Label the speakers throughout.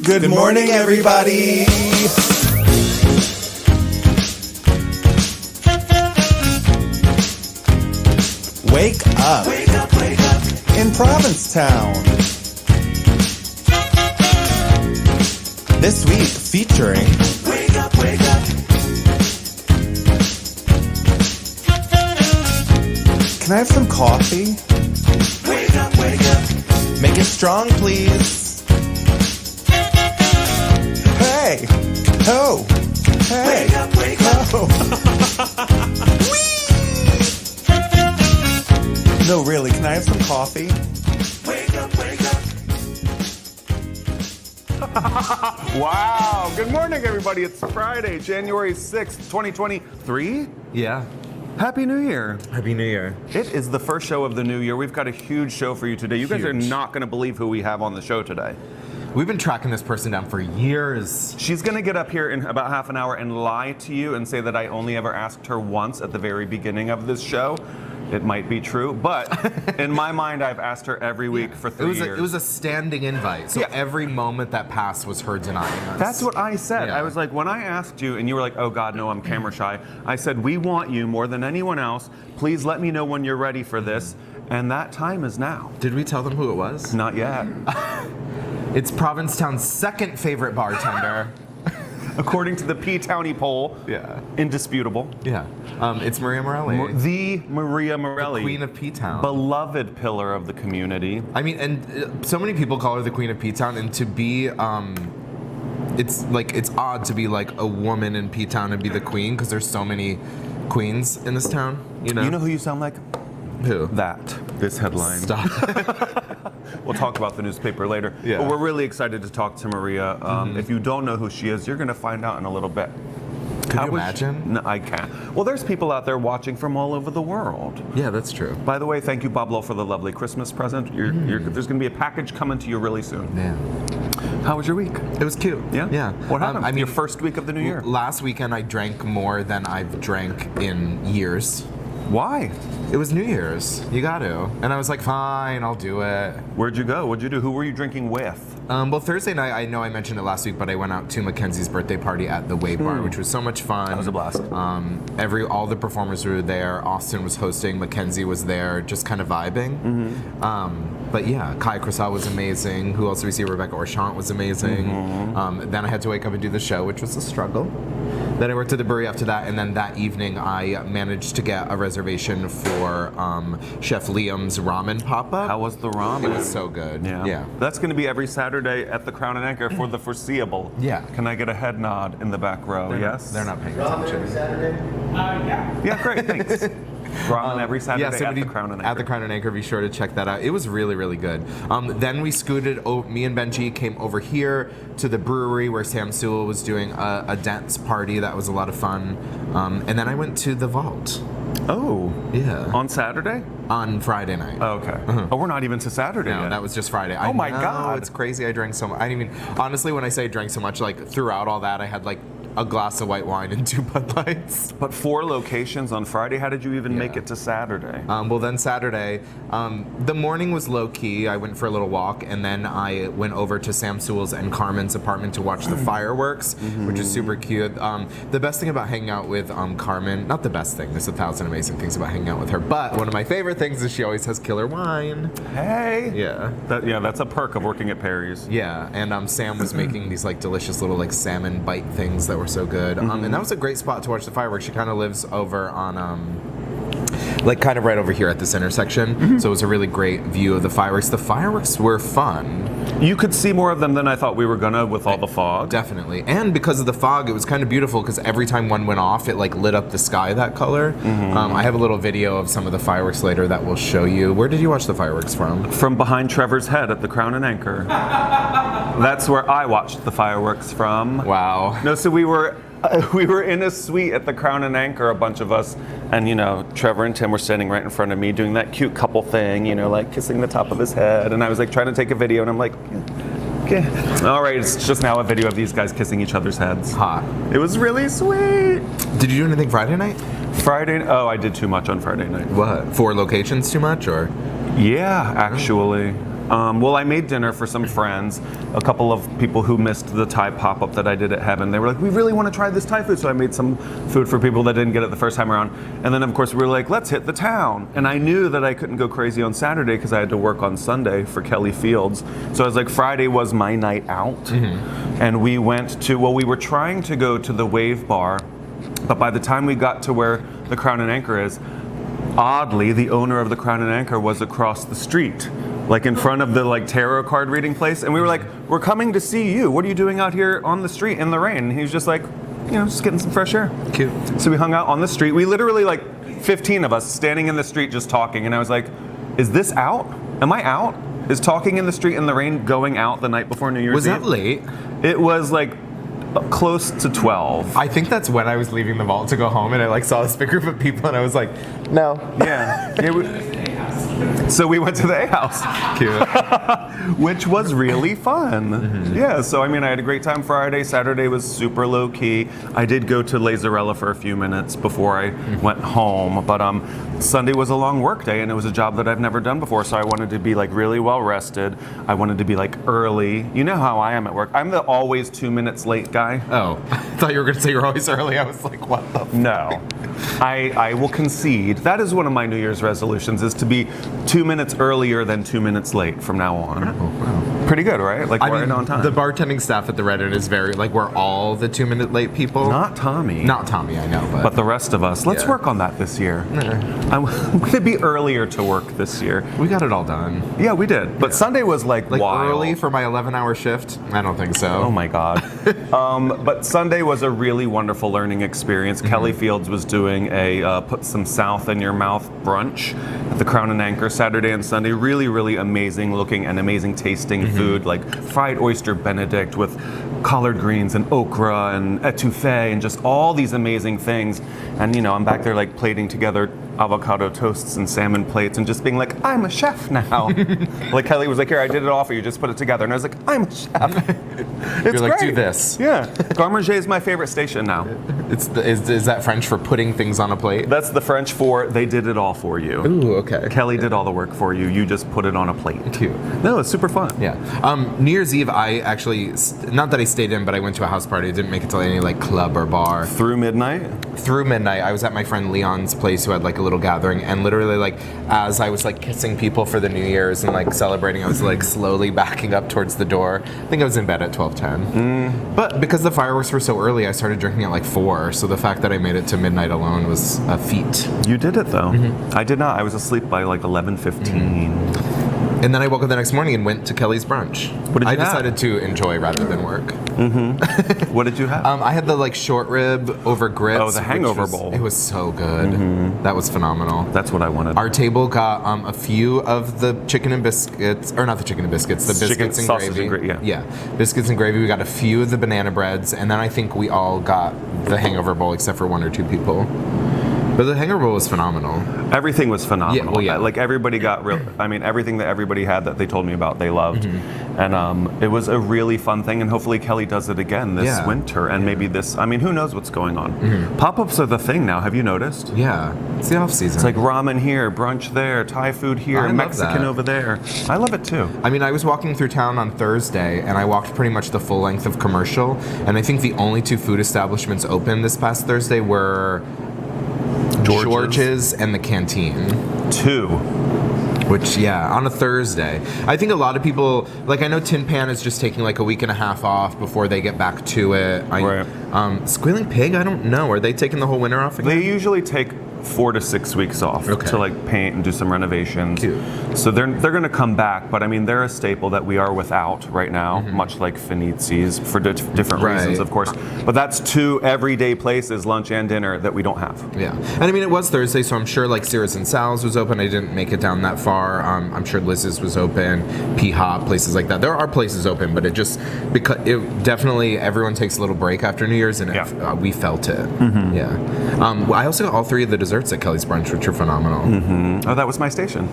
Speaker 1: Good morning, everybody. Wake up.
Speaker 2: Wake up, wake up.
Speaker 1: In Provincetown. This week featuring
Speaker 2: Wake up, wake up.
Speaker 1: Can I have some coffee?
Speaker 2: Wake up, wake up.
Speaker 1: Make it strong, please. Hey. Ho. Hey.
Speaker 2: Wake up, wake up.
Speaker 1: Ho. No, really, can I have some coffee?
Speaker 2: Wake up, wake up.
Speaker 3: Wow. Good morning, everybody. It's Friday, January 6th, 2023.
Speaker 4: Yeah.
Speaker 3: Happy New Year.
Speaker 4: Happy New Year.
Speaker 3: It is the first show of the new year. We've got a huge show for you today. You guys are
Speaker 4: Huge.
Speaker 3: not going to believe who we have on the show today.
Speaker 4: We've been tracking this person down for years.
Speaker 3: She's going to get up here in about half an hour and lie to you and say that I only ever asked her once at the very beginning of this show. It might be true, but in my mind, I've asked her every week for 3 years.
Speaker 4: It was a standing invite, so every moment that passed was her denying us.
Speaker 3: That's what I said.
Speaker 4: Yeah.
Speaker 3: I was like, when I asked you, and you were like, oh God, no, I'm camera shy. I said, we want you more than anyone else. Please let me know when you're ready for this. And that time is now.
Speaker 4: Did we tell them who it was?
Speaker 3: Not yet.
Speaker 4: It's Provincetown's second favorite bartender.
Speaker 3: According to the P-Townie poll,
Speaker 4: Yeah.
Speaker 3: indisputable.
Speaker 4: Yeah. It's Maria Morelli.
Speaker 3: The Maria Morelli.
Speaker 4: The Queen of P-Town.
Speaker 3: Beloved pillar of the community.
Speaker 4: I mean, and so many people call her the Queen of P-Town, and to be, it's odd to be like a woman in P-Town and be the queen, because there's so many queens in this town, you know?
Speaker 3: You know who you sound like?
Speaker 4: Who?
Speaker 3: That. This headline.
Speaker 4: Stop.
Speaker 3: We'll talk about the newspaper later.
Speaker 4: Yeah.
Speaker 3: But we're really excited to talk to Maria. If you don't know who she is, you're going to find out in a little bit.
Speaker 4: Can you imagine?
Speaker 3: No, I can't. Well, there's people out there watching from all over the world.
Speaker 4: Yeah, that's true.
Speaker 3: By the way, thank you, Bob Lowe, for the lovely Christmas present. There's going to be a package coming to you really soon.
Speaker 4: Yeah.
Speaker 3: How was your week?
Speaker 4: It was cute.
Speaker 3: Yeah?
Speaker 4: Yeah.
Speaker 3: What happened?
Speaker 4: I mean,
Speaker 3: your first week of the new year.
Speaker 4: Last weekend I drank more than I've drank in years.
Speaker 3: Why?
Speaker 4: It was New Year's. You got to. And I was like, fine, I'll do it.
Speaker 3: Where'd you go? What'd you do? Who were you drinking with?
Speaker 4: Well, Thursday night, I know I mentioned it last week, but I went out to Mackenzie's birthday party at the Wave Bar, which was so much fun.
Speaker 3: That was a blast.
Speaker 4: All the performers were there. Austin was hosting. Mackenzie was there, just kind of vibing. But yeah, Kai Crissal was amazing. Who else did we see? Rebecca Orchant was amazing. Then I had to wake up and do the show, which was a struggle. Then I worked at the brewery after that, and then that evening I managed to get a reservation for Chef Liam's ramen pop-up.
Speaker 3: How was the ramen?
Speaker 4: It was so good.
Speaker 3: Yeah. That's going to be every Saturday at the Crown and Anchor for the foreseeable.
Speaker 4: Yeah.
Speaker 3: Can I get a head nod in the back row? Yes?
Speaker 4: They're not paying attention.
Speaker 3: Yeah, great, thanks. Ramen every Saturday
Speaker 4: Yeah, so
Speaker 3: at the Crown and Anchor.
Speaker 4: At the Crown and Anchor, be sure to check that out. It was really, really good. Then we scooted, me and Benji came over here to the brewery where Sam Sewell was doing a dance party. That was a lot of fun. And then I went to the Vault.
Speaker 3: Oh.
Speaker 4: Yeah.
Speaker 3: On Saturday?
Speaker 4: On Friday night.
Speaker 3: Oh, okay. Oh, we're not even to Saturday
Speaker 4: No,
Speaker 3: yet.
Speaker 4: that was just Friday.
Speaker 3: Oh my
Speaker 4: know,
Speaker 3: God.
Speaker 4: It's crazy. I drank so much. I mean, honestly, when I say I drank so much, like throughout all that, I had like a glass of white wine and 2 Bud Lights.
Speaker 3: But 4 locations on Friday. How did you even make it to Saturday?
Speaker 4: Well, then Saturday, the morning was low key. I went for a little walk, and then I went over to Sam Sewell's and Carmen's apartment to watch the fireworks, which is super cute. The best thing about hanging out with Carmen, not the best thing, there's 1,000 amazing things about hanging out with her, but one of my favorite things is she always has killer wine.
Speaker 3: Hey.
Speaker 4: Yeah.
Speaker 3: That's a perk of working at Perry's.
Speaker 4: Yeah, and Sam was making these like delicious little like salmon bite things that were so good. And that was a great spot to watch the fireworks. She kind of lives over on like kind of right over here at this intersection. So it was a really great view of the fireworks. The fireworks were fun.
Speaker 3: You could see more of them than I thought we were gonna with all the fog.
Speaker 4: Definitely. And because of the fog, it was kind of beautiful because every time one went off, it like lit up the sky that color. I have a little video of some of the fireworks later that will show you. Where did you watch the fireworks from?
Speaker 3: From behind Trevor's head at the Crown and Anchor. That's where I watched the fireworks from.
Speaker 4: Wow.
Speaker 3: No, so we were in a suite at the Crown and Anchor, a bunch of us, and Trevor and Tim were standing right in front of me doing that cute couple thing, like kissing the top of his head, and I was like trying to take a video, and I'm like, okay. All right, it's just now a video of these guys kissing each other's heads.
Speaker 4: Hot.
Speaker 3: It was really sweet.
Speaker 4: Did you do anything Friday night?
Speaker 3: Oh, I did too much on Friday night.
Speaker 4: What? 4 locations too much, or?
Speaker 3: Yeah, actually. Well, I made dinner for some friends, a couple of people who missed the Thai pop-up that I did at Heaven. They were like, we really want to try this Thai food, so I made some food for people that didn't get it the first time around. And then, of course, we were like, let's hit the town. And I knew that I couldn't go crazy on Saturday because I had to work on Sunday for Kelly Fields. So I was like, Friday was my night out. And we went to, well, we were trying to go to the Wave Bar, but by the time we got to where the Crown and Anchor is, oddly, the owner of the Crown and Anchor was across the street, like in front of the tarot card reading place. And we were like, we're coming to see you. What are you doing out here on the street in the rain? And he was just like, just getting some fresh air.
Speaker 4: Cute.
Speaker 3: So we hung out on the street. We literally, 15 of us standing in the street just talking. And I was like, is this out? Am I out? Is talking in the street in the rain going out the night before New Year's Eve?
Speaker 4: Was that late?
Speaker 3: It was close to 12.
Speaker 4: I think that's when I was leaving the vault to go home, and I saw this big group of people, and I was like, no.
Speaker 3: Yeah. So we went to the A House.
Speaker 4: Cute.
Speaker 3: Which was really fun. Yeah, so I had a great time Friday. Saturday was super low key. I did go to Lazarella for a few minutes before I went home, but Sunday was a long work day, and it was a job that I've never done before, so I wanted to be really well rested. I wanted to be early. You know how I am at work. I'm the always 2 minutes late guy.
Speaker 4: Oh, I thought you were going to say you're always early. I was like, what the?
Speaker 3: No. I will concede. That is one of my New Year's resolutions, is to be 2 minutes earlier than 2 minutes late from now on.
Speaker 4: Oh, wow.
Speaker 3: Pretty good, right? Right on time.
Speaker 4: The bartending staff at the Reddit is very, we're all the 2 minute late people.
Speaker 3: Not Tommy.
Speaker 4: Not Tommy, I know,
Speaker 3: But the rest of us, let's work on that this year. I'm going to be earlier to work this year.
Speaker 4: We got it all done.
Speaker 3: Yeah, we did. But Sunday was wild.
Speaker 4: Early for my 11-hour shift? I don't think so.
Speaker 3: Oh my God. But Sunday was a really wonderful learning experience. Kelly Fields was doing a put some South in your mouth brunch at the Crown and Anchor Saturday and Sunday. Really, really amazing looking and amazing tasting food, like fried oyster Benedict with collard greens and okra and etouffee and just all these amazing things. And I'm back there plating together avocado toasts and salmon plates and just being like, I'm a chef now. Kelly was like, here, I did it all for you, just put it together. And I was like, I'm a chef. It's
Speaker 4: You're
Speaker 3: great.
Speaker 4: do this.
Speaker 3: Yeah. Garde Manger is my favorite station now.
Speaker 4: Is that French for putting things on a plate?
Speaker 3: That's the French for they did it all for you.
Speaker 4: Ooh, okay.
Speaker 3: Kelly did all the work for you. You just put it on a plate.
Speaker 4: Cute.
Speaker 3: No, it's super fun.
Speaker 4: Yeah. New Year's Eve, I actually, not that I stayed in, but I went to a house party. I didn't make it to any club or bar.
Speaker 3: Through midnight?
Speaker 4: Through midnight. I was at my friend Leon's place who had a little gathering, and literally as I was kissing people for the New Year's and celebrating, I was slowly backing up towards the door. I think I was in bed at 12:10. But because the fireworks were so early, I started drinking at 4. So the fact that I made it to midnight alone was a feat.
Speaker 3: You did it though. I did not. I was asleep by 11:15.
Speaker 4: And then I woke up the next morning and went to Kelly's brunch.
Speaker 3: What did you
Speaker 4: I
Speaker 3: have?
Speaker 4: decided to enjoy rather than work.
Speaker 3: What did you have?
Speaker 4: I had the short rib over grits.
Speaker 3: Oh, the hangover bowl.
Speaker 4: It was so good. That was phenomenal.
Speaker 3: That's what I wanted.
Speaker 4: Our table got a few of the chicken and biscuits, or not the chicken and biscuits, the biscuits and
Speaker 3: sausage
Speaker 4: gravy.
Speaker 3: and
Speaker 4: Yeah, biscuits and gravy. We got a few of the banana breads, and then I think we all got the hangover bowl except for 1 or 2 people. But the hangover bowl was phenomenal.
Speaker 3: Everything was phenomenal.
Speaker 4: Yeah, well, yeah.
Speaker 3: Everybody got real. Everything that everybody had that they told me about, they loved, and it was a really fun thing. And hopefully Kelly does it again this winter, and maybe this. Who knows what's going on? Pop-ups are the thing now. Have you noticed?
Speaker 4: Yeah, it's the off season.
Speaker 3: It's ramen here, brunch there, Thai food here,
Speaker 4: I love
Speaker 3: Mexican
Speaker 4: that.
Speaker 3: over there. I love it too.
Speaker 4: I was walking through town on Thursday, and I walked pretty much the full length of Commercial, and I think the only 2 food establishments open this past Thursday were George's and the Canteen.
Speaker 3: 2.
Speaker 4: Which, on a Thursday. I think a lot of people, I know Tin Pan is just taking a week and a half off before they get back to it.
Speaker 3: Right.
Speaker 4: Squealing Pig, I don't know. Are they taking the whole winter off again?
Speaker 3: They usually take 4 to 6 weeks off to paint and do some renovations.
Speaker 4: Cute.
Speaker 3: So they're going to come back, but they're a staple that we are without right now, much like Finizzi's for different reasons, of course. But that's 2 everyday places, lunch and dinner, that we don't have.
Speaker 4: Yeah, and it was Thursday, so I'm sure Sears and Sal's was open. I didn't make it down that far. I'm sure Liz's was open, P-Hop, places like that. There are places open, but because it definitely everyone takes a little break after New Year's, and we felt it. Yeah. I also got all 3 of the desserts at Kelly's brunch, which are phenomenal.
Speaker 3: Oh, that was my station.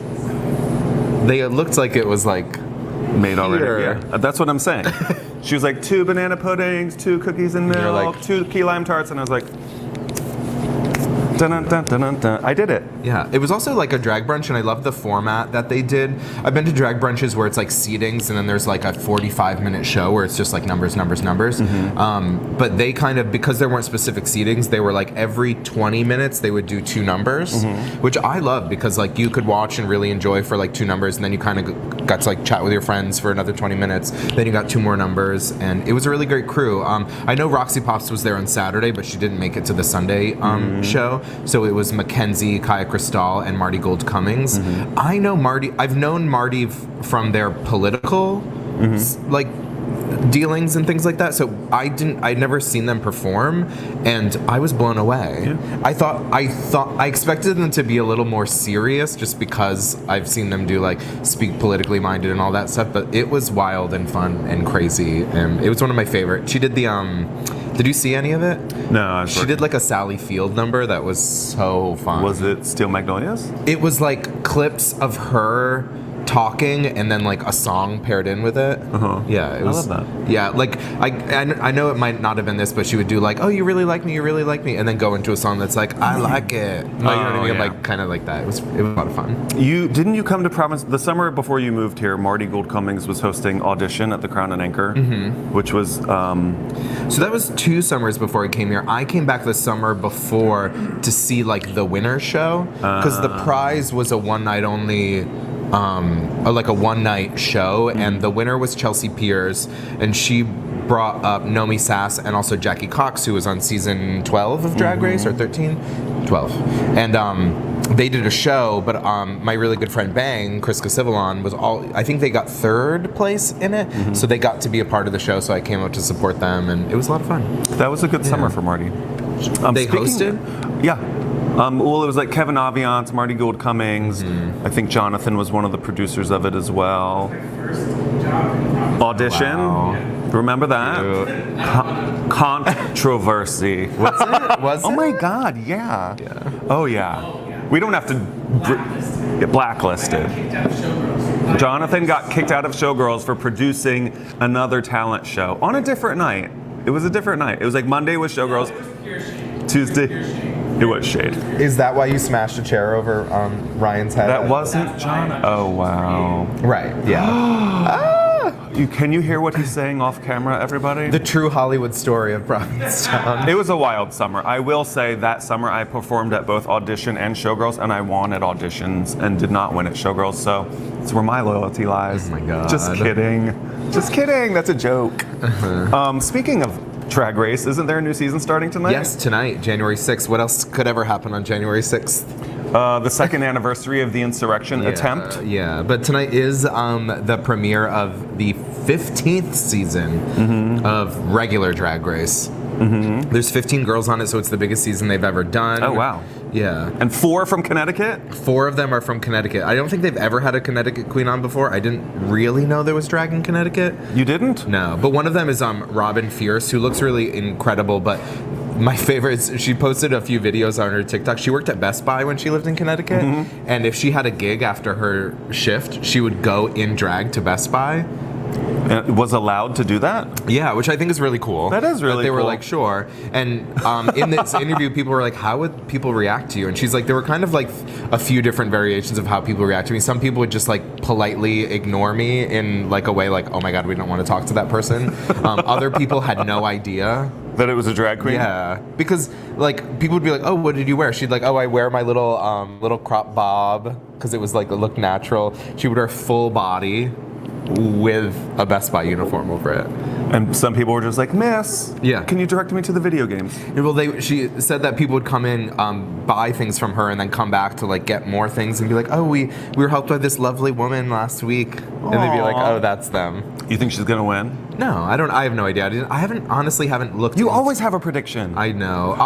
Speaker 4: They looked like it was
Speaker 3: made already. Yeah, that's what I'm saying. She was 2 banana puddings, 2 cookies and
Speaker 4: you're
Speaker 3: milk, 2 key lime tarts, and I was like, Dun, dun, dun, dun, dun, dun. I did it.
Speaker 4: Yeah, it was also like a drag brunch, and I love the format that they did. I've been to drag brunches where it's like seatings, and then there's like a 45-minute show where it's just like numbers. But they kind of, because there weren't specific seatings, they were like every 20 minutes they would do 2 numbers, which I love because like you could watch and really enjoy for like 2 numbers, and then you kind of got to like chat with your friends for another 20 minutes. Then you got 2 more numbers, and it was a really great crew. I know Roxy Pops was there on Saturday, but she didn't make it to the Sunday show. So it was Mackenzie, Kaya Cristal, and Marty Gold Cummings. I know Marty. I've known Marty from their political like dealings and things like that. So I'd never seen them perform, and I was blown away. Yeah. I expected them to be a little more serious just because I've seen them do like speak politically minded and all that stuff, but it was wild and fun and crazy, and it was one of my favorite. She did the did you see any of it?
Speaker 3: No.
Speaker 4: She did like a Sally Field number that was so fun.
Speaker 3: Was it Steel Magnolias?
Speaker 4: It was like clips of her talking and then like a song paired in with it. Yeah, it was.
Speaker 3: I love that.
Speaker 4: Yeah, like I know it might not have been this, but she would do like, oh, you really like me, and then go into a song that's like, I like it. Like, you know what I mean?
Speaker 3: Yeah.
Speaker 4: Like kind of like that. It was a lot of fun.
Speaker 3: Didn't you come to Province the summer before you moved here? Marty Gold Cummings was hosting Audition at the Crown and Anchor, which was.
Speaker 4: So that was 2 summers before I came here. I came back the summer before to see like the winner show because the prize was a one night only. Like a one-night show, and the winner was Chelsea Piers, and she brought up Nomi Sass and also Jackie Cox, who was on season 12 of Drag Race, or 13? 12. And they did a show, but my really good friend Bang, Chris Casivalon, was I think they got 3rd place in it, so they got to be a part of the show, so I came out to support them, and it was a lot of fun.
Speaker 3: That was a good summer for Marty.
Speaker 4: They hosted?
Speaker 3: Yeah. Well, it was like Kevin Aviance, Marty Gold Cummings. I think Jonathan was one of the producers of it as well. Audition.
Speaker 4: Wow.
Speaker 3: Remember that? Controversy.
Speaker 4: Was it? Was
Speaker 3: Oh
Speaker 4: it?
Speaker 3: my God, yeah. Oh yeah. We don't have to get blacklisted. Jonathan got kicked out of Showgirls for producing another talent show on a different night. It was a different night. It was like Monday was Showgirls, Tuesday. It was shade.
Speaker 4: Is that why you smashed a chair over Ryan's head?
Speaker 3: That wasn't John. Oh wow.
Speaker 4: Right. Yeah.
Speaker 3: Can you hear what he's saying off camera, everybody?
Speaker 4: The true Hollywood story of Provincetown.
Speaker 3: It was a wild summer. I will say that summer I performed at both Audition and Showgirls, and I won at Auditions and did not win at Showgirls. So it's where my loyalty lies.
Speaker 4: Oh my God.
Speaker 3: Just kidding. Just kidding. That's a joke. Speaking of Drag Race, isn't there a new season starting tonight?
Speaker 4: Yes, tonight, January 6th. What else could ever happen on January 6th?
Speaker 3: The second anniversary of the insurrection attempt.
Speaker 4: Yeah, but tonight is the premiere of the 15th season of regular Drag Race. There's 15 girls on it, so it's the biggest season they've ever done.
Speaker 3: Oh, wow.
Speaker 4: Yeah.
Speaker 3: And 4 from Connecticut?
Speaker 4: 4 of them are from Connecticut. I don't think they've ever had a Connecticut queen on before. I didn't really know there was drag in Connecticut.
Speaker 3: You didn't?
Speaker 4: No, but one of them is Robin Fierce, who looks really incredible, but my favorite is she posted a few videos on her TikTok. She worked at Best Buy when she lived in Connecticut, and if she had a gig after her shift, she would go in drag to Best Buy.
Speaker 3: Was allowed to do that?
Speaker 4: Yeah, which I think is really cool.
Speaker 3: That is really
Speaker 4: They were
Speaker 3: cool.
Speaker 4: like, sure. And in this interview, people were like, how would people react to you? And she's like, there were kind of like a few different variations of how people react to me. Some people would just like politely ignore me in like a way like, oh my God, we don't want to talk to that person. Other people had no idea.
Speaker 3: That it was a drag queen?
Speaker 4: Yeah, because like people would be like, "Oh, what did you wear?" She'd like, "Oh, I wear my little crop bob because it was like it looked natural." She would wear full body with a Best Buy uniform over it.
Speaker 3: And some people were just like, Miss,
Speaker 4: Yeah.
Speaker 3: can you direct me to the video games?
Speaker 4: Well, she said that people would come in, buy things from her, and then come back to like get more things and be like, "Oh, we were helped by this lovely woman last week," and they'd be like,
Speaker 3: Aw.
Speaker 4: "Oh, that's them."
Speaker 3: You think she's gonna win?
Speaker 4: No, I don't. I have no idea. I haven't looked.
Speaker 3: You
Speaker 4: into-
Speaker 3: always have a prediction.
Speaker 4: I know.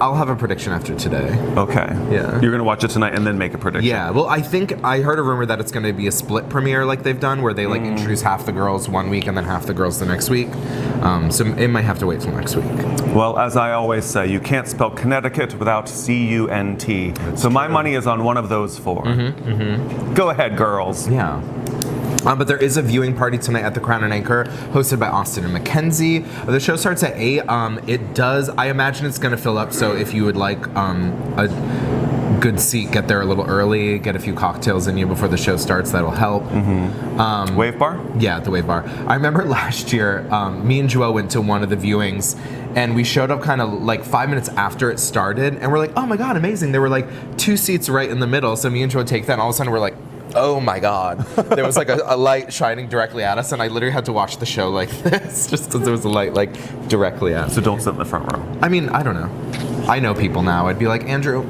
Speaker 4: I'll have a prediction after today.
Speaker 3: Okay.
Speaker 4: Yeah.
Speaker 3: You're gonna watch it tonight and then make a prediction.
Speaker 4: Yeah, well, I think I heard a rumor that it's going to be a split premiere like they've done, where they like introduce half the girls one week and then half the girls the next week. So it might have to wait till next week.
Speaker 3: Well, as I always say, you can't spell Connecticut without C-U-N-T. So my money is on one of those 4. Go ahead, girls.
Speaker 4: Yeah. But there is a viewing party tonight at the Crown and Anchor, hosted by Austin and Mackenzie. The show starts at 8. It does, I imagine it's going to fill up, so if you would like a good seat, get there a little early, get a few cocktails in you before the show starts, that'll help.
Speaker 3: Wave bar?
Speaker 4: Yeah, at the Wave Bar. I remember last year, me and Joelle went to one of the viewings, and we showed up kind of like 5 minutes after it started, and we're like, oh my god, amazing. There were like 2 seats right in the middle, so me and Joelle take that, and all of a sudden we're like, oh my god. There was like a light shining directly at us, and I literally had to watch the show like this, just because there was a light like directly at us.
Speaker 3: So don't sit in the front row.
Speaker 4: I mean, I don't know. I know people now. I'd be like, Andrew,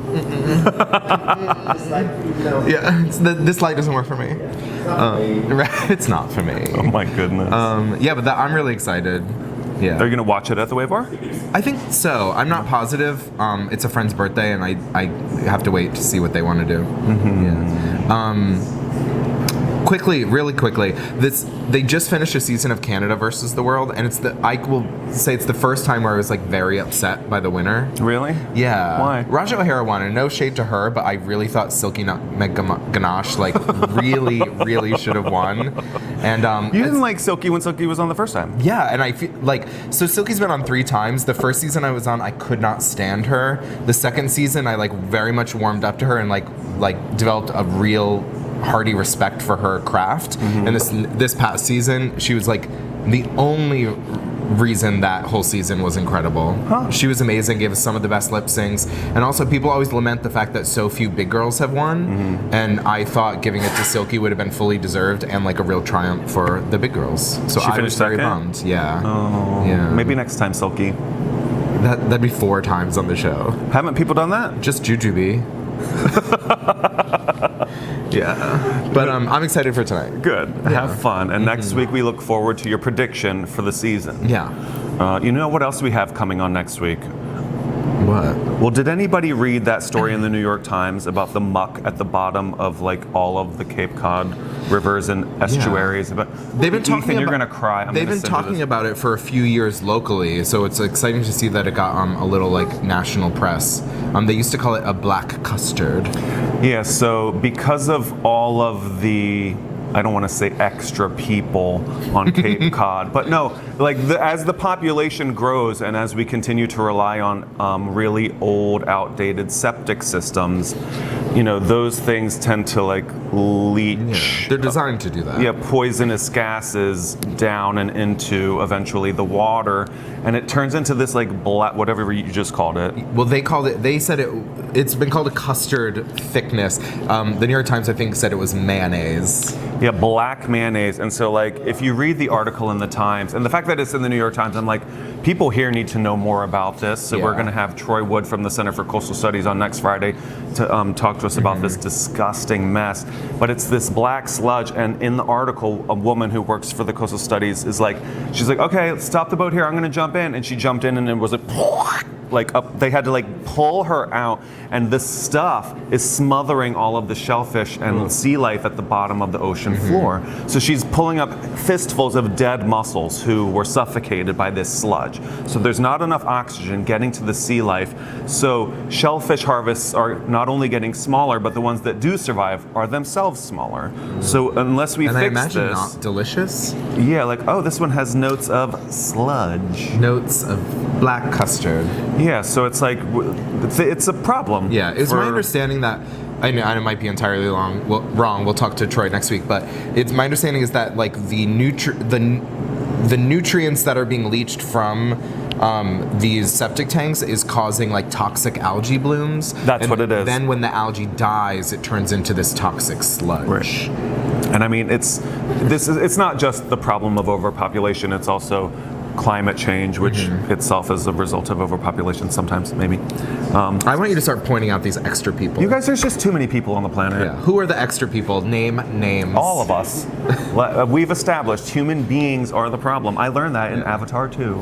Speaker 4: yeah, this light doesn't work for me. It's not for me.
Speaker 3: Oh my goodness.
Speaker 4: Yeah, but I'm really excited. Yeah.
Speaker 3: Are you going to watch it at the Wave Bar?
Speaker 4: I think so. I'm not positive. It's a friend's birthday, and I have to wait to see what they want to do. Yeah. Really quickly, they just finished a season of Canada versus the World, and I will say it's the first time where I was like very upset by the winner.
Speaker 3: Really?
Speaker 4: Yeah.
Speaker 3: Why?
Speaker 4: Raja O'Hara won, and no shade to her, but I really thought Silky Nutmeg Ganache like really should have won. And
Speaker 3: You didn't like Silky when Silky was on the first time.
Speaker 4: yeah, and I feel like, so Silky's been on 3 times. The first season I was on, I could not stand her. The second season, I like very much warmed up to her and like developed a real hearty respect for her craft. And this past season, she was like the only reason that whole season was incredible. She was amazing, gave us some of the best lip syncs, and also people always lament the fact that so few big girls have won, and I thought giving it to Silky would have been fully deserved and like a real triumph for the big girls. So
Speaker 3: She
Speaker 4: I was
Speaker 3: finished
Speaker 4: very
Speaker 3: second?
Speaker 4: bummed. Yeah.
Speaker 3: Oh,
Speaker 4: Yeah.
Speaker 3: Maybe next time, Silky.
Speaker 4: That'd be 4 times on the show.
Speaker 3: Haven't people done that?
Speaker 4: Just Jujubee. Yeah. But I'm excited for tonight.
Speaker 3: Good. Have fun. And next week we look forward to your prediction for the season.
Speaker 4: Yeah.
Speaker 3: You know what else we have coming on next week?
Speaker 4: What?
Speaker 3: Well, did anybody read that story in the New York Times about the muck at the bottom of like all of the Cape Cod rivers and estuaries?
Speaker 4: They've been talking
Speaker 3: Ethan, you're
Speaker 4: about-
Speaker 3: gonna cry.
Speaker 4: They've been talking about it for a few years locally, so it's exciting to see that it got a little like national press. They used to call it a black custard.
Speaker 3: Yeah, so because of all of the, I don't want to say extra people on Cape Cod, but no, like as the population grows and as we continue to rely on really old, outdated septic systems, you know, those things tend to like leach.
Speaker 4: They're designed to do that.
Speaker 3: Yeah, poisonous gases down and into eventually the water, and it turns into this like black, whatever you just called it.
Speaker 4: Well, they said it's been called a custard thickness. The New York Times, I think, said it was mayonnaise.
Speaker 3: Yeah, black mayonnaise. And so, like, if you read the article in the Times, and the fact that it's in the New York Times, I'm like, people here need to know more about this. So we're going to have Troy Wood from the Center for Coastal Studies on next Friday to talk to us about this disgusting mess. But it's this black sludge, and in the article, a woman who works for the Coastal Studies is like, she's like, okay, stop the boat here, I'm going to jump in. And she jumped in, and it was like up, they had to like pull her out, and this stuff is smothering all of the shellfish and sea life at the bottom of the ocean floor. So she's pulling up fistfuls of dead mussels who were suffocated by this sludge. So there's not enough oxygen getting to the sea life. So shellfish harvests are not only getting smaller, but the ones that do survive are themselves smaller. So unless we
Speaker 4: And I
Speaker 3: fix
Speaker 4: imagine
Speaker 3: this,
Speaker 4: not delicious.
Speaker 3: yeah, like, oh, this one has notes of sludge.
Speaker 4: Notes of black custard.
Speaker 3: Yeah, so it's like, it's a problem.
Speaker 4: Yeah, it's my
Speaker 3: for-
Speaker 4: understanding that, I know I might be entirely wrong. We'll talk to Troy next week, but it's my understanding is that like the nutrients that are being leached from these septic tanks is causing like toxic algae blooms.
Speaker 3: That's what it is.
Speaker 4: Then when the algae dies, it turns into this toxic sludge.
Speaker 3: Right. And I mean, it's not just the problem of overpopulation, it's also climate change, which itself is a result of overpopulation sometimes, maybe.
Speaker 4: I want you to start pointing out these extra people.
Speaker 3: You guys, there's just too many people on the planet.
Speaker 4: Yeah. Who are the extra people? Name names.
Speaker 3: All of us. We've established human beings are the problem. I learned that in Avatar 2.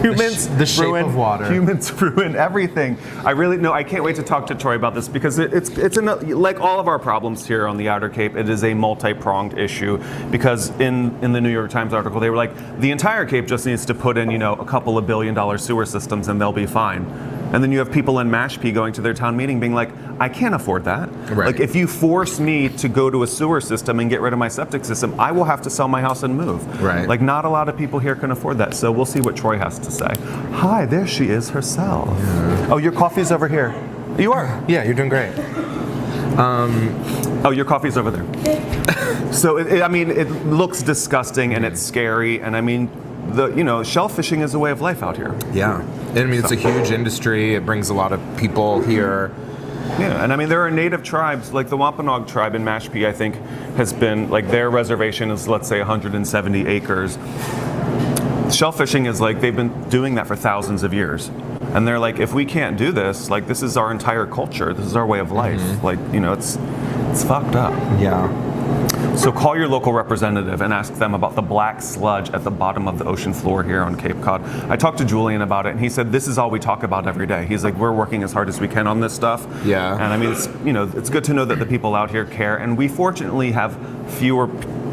Speaker 3: Humans
Speaker 4: The shape
Speaker 3: ruin
Speaker 4: of water.
Speaker 3: Humans ruin everything. I can't wait to talk to Troy about this because it's like all of our problems here on the Outer Cape. It is a multi-pronged issue because in the New York Times article they were like, the entire Cape just needs to put in a couple of $1 billion sewer systems and they'll be fine. And then you have people in Mashpee going to their town meeting being like, I can't afford that.
Speaker 4: Right.
Speaker 3: Like, if you force me to go to a sewer system and get rid of my septic system, I will have to sell my house and move.
Speaker 4: Right.
Speaker 3: Like, not a lot of people here can afford that. So we'll see what Troy has to say. Hi, there she is herself. Yeah. Oh, your coffee's over here. You are?
Speaker 4: Yeah, you're doing great.
Speaker 3: Oh, your coffee's over there. So, I mean, it looks disgusting and it's scary. And I mean, shellfishing is a way of life out here.
Speaker 4: Yeah. I mean, it's a huge industry. It brings a lot of people here.
Speaker 3: Yeah, and I mean, there are native tribes, like the Wampanoag tribe in Mashpee, I think, has been, like, their reservation is, let's say, 170 acres. Shellfishing is like, they've been doing that for thousands of years. And they're like, if we can't do this, like, this is our entire culture. This is our way of life. Like, it's fucked up.
Speaker 4: Yeah.
Speaker 3: So call your local representative and ask them about the black sludge at the bottom of the ocean floor here on Cape Cod. I talked to Julian about it, and he said, this is all we talk about every day. He's like, we're working as hard as we can on this stuff.
Speaker 4: Yeah.
Speaker 3: And I mean, it's good to know that the people out here care. And we fortunately have fewer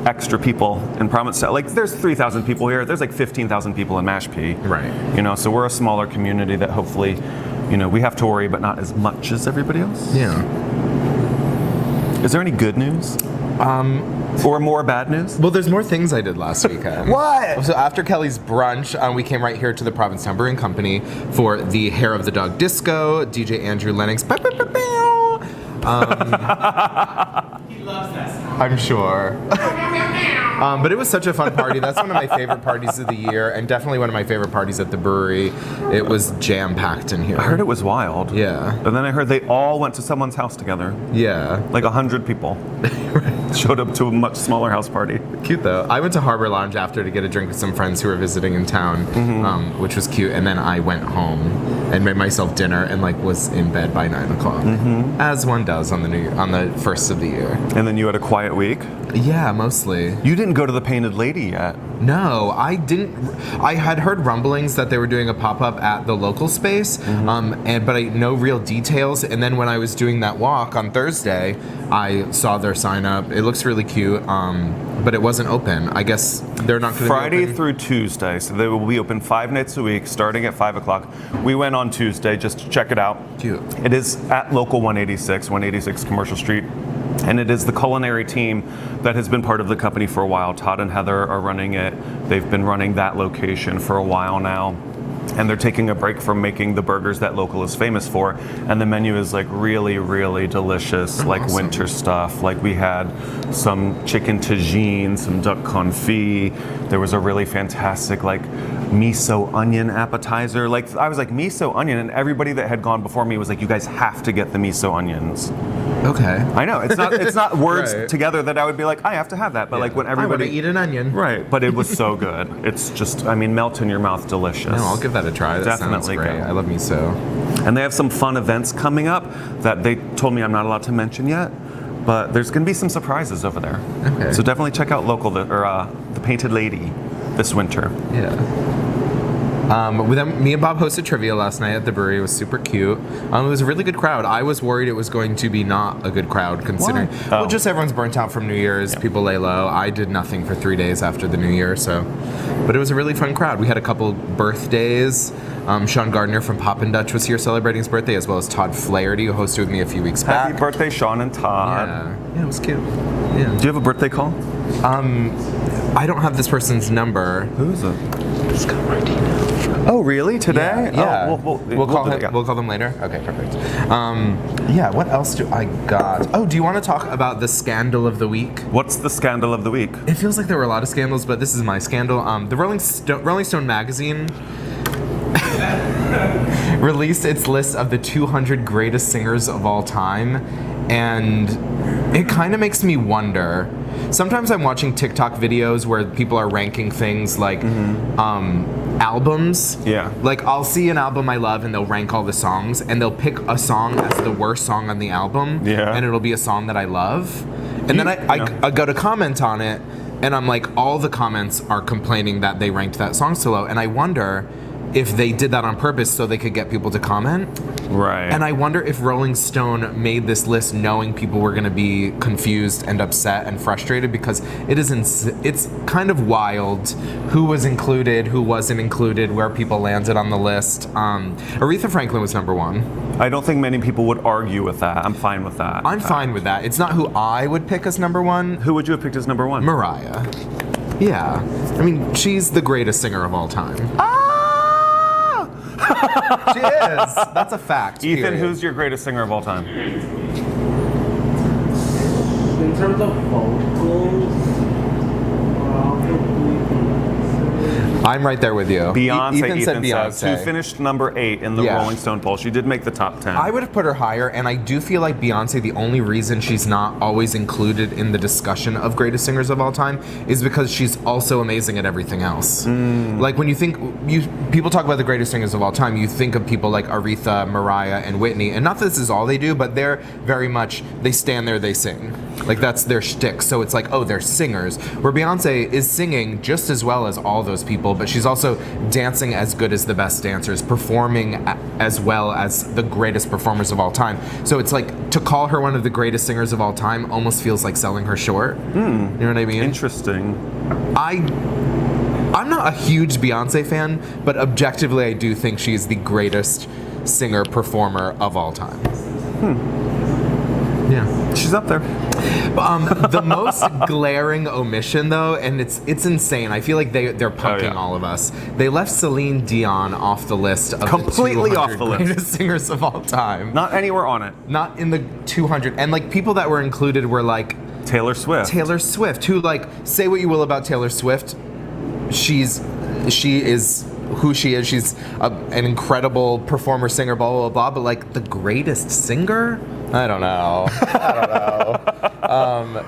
Speaker 3: extra people in Provincetown. Like, there's 3,000 people here. There's like 15,000 people in Mashpee.
Speaker 4: Right.
Speaker 3: So we're a smaller community that hopefully, we have to worry, but not as much as everybody else.
Speaker 4: Yeah.
Speaker 3: Is there any good news? Or more bad news?
Speaker 4: Well, there's more things I did last weekend.
Speaker 3: What?
Speaker 4: So after Kelly's brunch, we came right here to the Provincetown Brewing Company for the Hair of the Dog Disco, DJ Andrew Lennox.
Speaker 5: He loves that song.
Speaker 4: I'm sure. But it was such a fun party. That's one of my favorite parties of the year, and definitely one of my favorite parties at the brewery. It was jam-packed in here.
Speaker 3: I heard it was wild.
Speaker 4: Yeah.
Speaker 3: And then I heard they all went to someone's house together.
Speaker 4: Yeah.
Speaker 3: Like 100 people. Showed up to a much smaller house party.
Speaker 4: Cute though. I went to Harbor Lounge after to get a drink with some friends who were visiting in town, which was cute. And then I went home and made myself dinner and was in bed by 9 o'clock, as one does on the first of the year.
Speaker 3: And then you had a quiet week?
Speaker 4: Yeah, mostly.
Speaker 3: You didn't go to the Painted Lady yet.
Speaker 4: No, I didn't. I had heard rumblings that they were doing a pop-up at the local space, but no real details. And then when I was doing that walk on Thursday, I saw their sign up. It looks really cute, but it wasn't open. I guess they're not going to
Speaker 3: Friday
Speaker 4: be open.
Speaker 3: through Tuesday, so they will be open 5 nights a week, starting at 5 o'clock. We went on Tuesday just to check it out.
Speaker 4: Cute.
Speaker 3: It is at Local 186 Commercial Street. And it is the culinary team that has been part of the company for a while. Todd and Heather are running it. They've been running that location for a while now. And they're taking a break from making the burgers that Local is famous for. And the menu is really, really delicious,
Speaker 4: awesome.
Speaker 3: Winter stuff. Like, we had some chicken tagine, some duck confit. There was a really fantastic miso onion appetizer. I was like, miso onion, and everybody that had gone before me was like, you guys have to get the miso onions.
Speaker 4: Okay.
Speaker 3: I know, it's not words
Speaker 4: Right.
Speaker 3: together that I would be like, I have to have that. But when everybody
Speaker 4: I want to eat an onion.
Speaker 3: Right, but it was so good. It's just, melt in your mouth delicious.
Speaker 4: No, I'll give that a try. That
Speaker 3: Definitely
Speaker 4: sounds great.
Speaker 3: go.
Speaker 4: I love miso.
Speaker 3: And they have some fun events coming up that they told me I'm not allowed to mention yet, but there's going to be some surprises over there.
Speaker 4: Okay.
Speaker 3: So definitely check out Local, the Painted Lady, this winter.
Speaker 4: Yeah. Me and Bob hosted trivia last night at the brewery. It was super cute. It was a really good crowd. I was worried it was going to be not a good crowd, considering
Speaker 3: Why?
Speaker 4: just everyone's burnt out from New Year's.
Speaker 3: Yeah.
Speaker 4: People lay low. I did nothing for 3 days after the New Year, but it was a really fun crowd. We had a couple birthdays. Sean Gardner from Pop and Dutch was here celebrating his birthday, as well as Todd Flaherty, who hosted with me a few weeks back.
Speaker 3: Happy birthday, Sean and Todd.
Speaker 4: Yeah, it was cute. Yeah.
Speaker 3: Do you have a birthday call?
Speaker 4: I don't have this person's number.
Speaker 3: Who is it?
Speaker 4: It's got Martina.
Speaker 3: Oh, really? Today?
Speaker 4: Yeah.
Speaker 3: Oh,
Speaker 4: we'll call
Speaker 3: do
Speaker 4: him.
Speaker 3: it, yeah.
Speaker 4: We'll call them later. Okay, perfect. What else do I got? Oh, do you want to talk about the scandal of the week?
Speaker 3: What's the scandal of the week?
Speaker 4: It feels like there were a lot of scandals, but this is my scandal. The Rolling Stone magazine released its list of the 200 greatest singers of all time, and it kind of makes me wonder. Sometimes I'm watching TikTok videos where people are ranking things like albums.
Speaker 3: Yeah.
Speaker 4: I'll see an album I love and they'll rank all the songs, and they'll pick a song as the worst song on the album.
Speaker 3: Yeah.
Speaker 4: And it'll be a song that I love. And then I go to comment on it, and I'm like, all the comments are complaining that they ranked that song so low. And I wonder, if they did that on purpose so they could get people to comment.
Speaker 3: Right.
Speaker 4: And I wonder if Rolling Stone made this list knowing people were going to be confused and upset and frustrated, because it's kind of wild who was included, who wasn't included, where people landed on the list. Aretha Franklin was number 1.
Speaker 3: I don't think many people would argue with that. I'm fine with that.
Speaker 4: I'm fine with that. It's not who I would pick as number 1.
Speaker 3: Who would you have picked as number 1?
Speaker 4: Mariah. Yeah. I mean, she's the greatest singer of all time. She is. That's a fact.
Speaker 3: Ethan,
Speaker 4: period.
Speaker 3: who's your greatest singer of all time?
Speaker 5: In terms of vocals,
Speaker 4: I'm right there with you.
Speaker 3: Beyonce,
Speaker 4: Ethan said
Speaker 3: says,
Speaker 4: Beyonce.
Speaker 3: who finished number 8 in the
Speaker 4: Yeah.
Speaker 3: Rolling Stone poll. She did make the top 10.
Speaker 4: I would have put her higher, and I do feel like Beyonce, the only reason she's not always included in the discussion of greatest singers of all time is because she's also amazing at everything else. Like when people talk about the greatest singers of all time, you think of people like Aretha, Mariah, and Whitney, and not that this is all they do, but they're very much, they stand there, they sing. Like that's their shtick. So it's like, oh, they're singers. Where Beyonce is singing just as well as all those people, but she's also dancing as good as the best dancers, performing as well as the greatest performers of all time. So it's like, to call her one of the greatest singers of all time almost feels like selling her short. You know what I mean?
Speaker 3: Interesting.
Speaker 4: I'm not a huge Beyonce fan, but objectively I do think she's the greatest singer performer of all time. Yeah.
Speaker 3: She's up there.
Speaker 4: The most glaring omission, though, and it's insane. I feel like they're punking all of us. They left Celine Dion off the list of
Speaker 3: Completely
Speaker 4: the 200
Speaker 3: off the list.
Speaker 4: greatest singers of all time.
Speaker 3: Not anywhere on it.
Speaker 4: Not in the 200. And like people that were included were like
Speaker 3: Taylor Swift.
Speaker 4: Taylor Swift, who, like, say what you will about Taylor Swift, she is who she is. She's an incredible performer, singer, blah, blah, blah, but like the greatest singer? I don't know.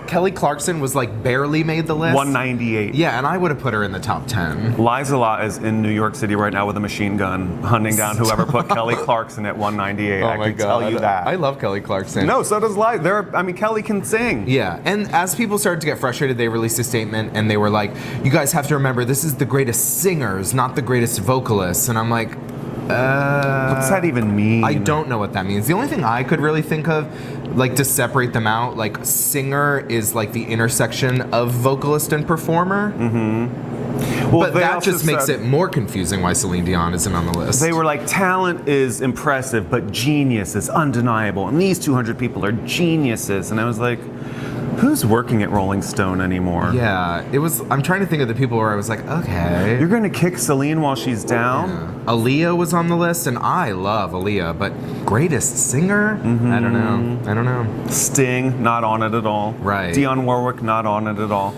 Speaker 4: Kelly Clarkson was like barely made the list.
Speaker 3: 198.
Speaker 4: Yeah, and I would have put her in the top 10.
Speaker 3: Liza Lot is in New York City right now with a machine gun, hunting down whoever put Kelly Clarkson at 198.
Speaker 4: Oh
Speaker 3: I
Speaker 4: my
Speaker 3: can
Speaker 4: God.
Speaker 3: tell you that.
Speaker 4: I love Kelly Clarkson.
Speaker 3: No, so does Liza. Kelly can sing.
Speaker 4: Yeah, and as people started to get frustrated, they released a statement and they were like, you guys have to remember, this is the greatest singers, not the greatest vocalists. And I'm like,
Speaker 3: What's that even mean?
Speaker 4: I don't know what that means. The only thing I could really think of, like, to separate them out, like, singer is like the intersection of vocalist and performer.
Speaker 3: Well,
Speaker 4: But
Speaker 3: they
Speaker 4: that
Speaker 3: also
Speaker 4: just makes
Speaker 3: said-
Speaker 4: it more confusing why Celine Dion isn't on the list.
Speaker 3: They were like, talent is impressive, but genius is undeniable. And these 200 people are geniuses. And I was like, who's working at Rolling Stone anymore?
Speaker 4: Yeah, it was. I'm trying to think of the people where I was like, okay.
Speaker 3: You're going to kick Celine while she's down?
Speaker 4: Yeah. Aaliyah was on the list, and I love Aaliyah, but greatest singer? I don't know.
Speaker 3: Sting, not on it at all.
Speaker 4: Right.
Speaker 3: Dionne Warwick, not on it at all.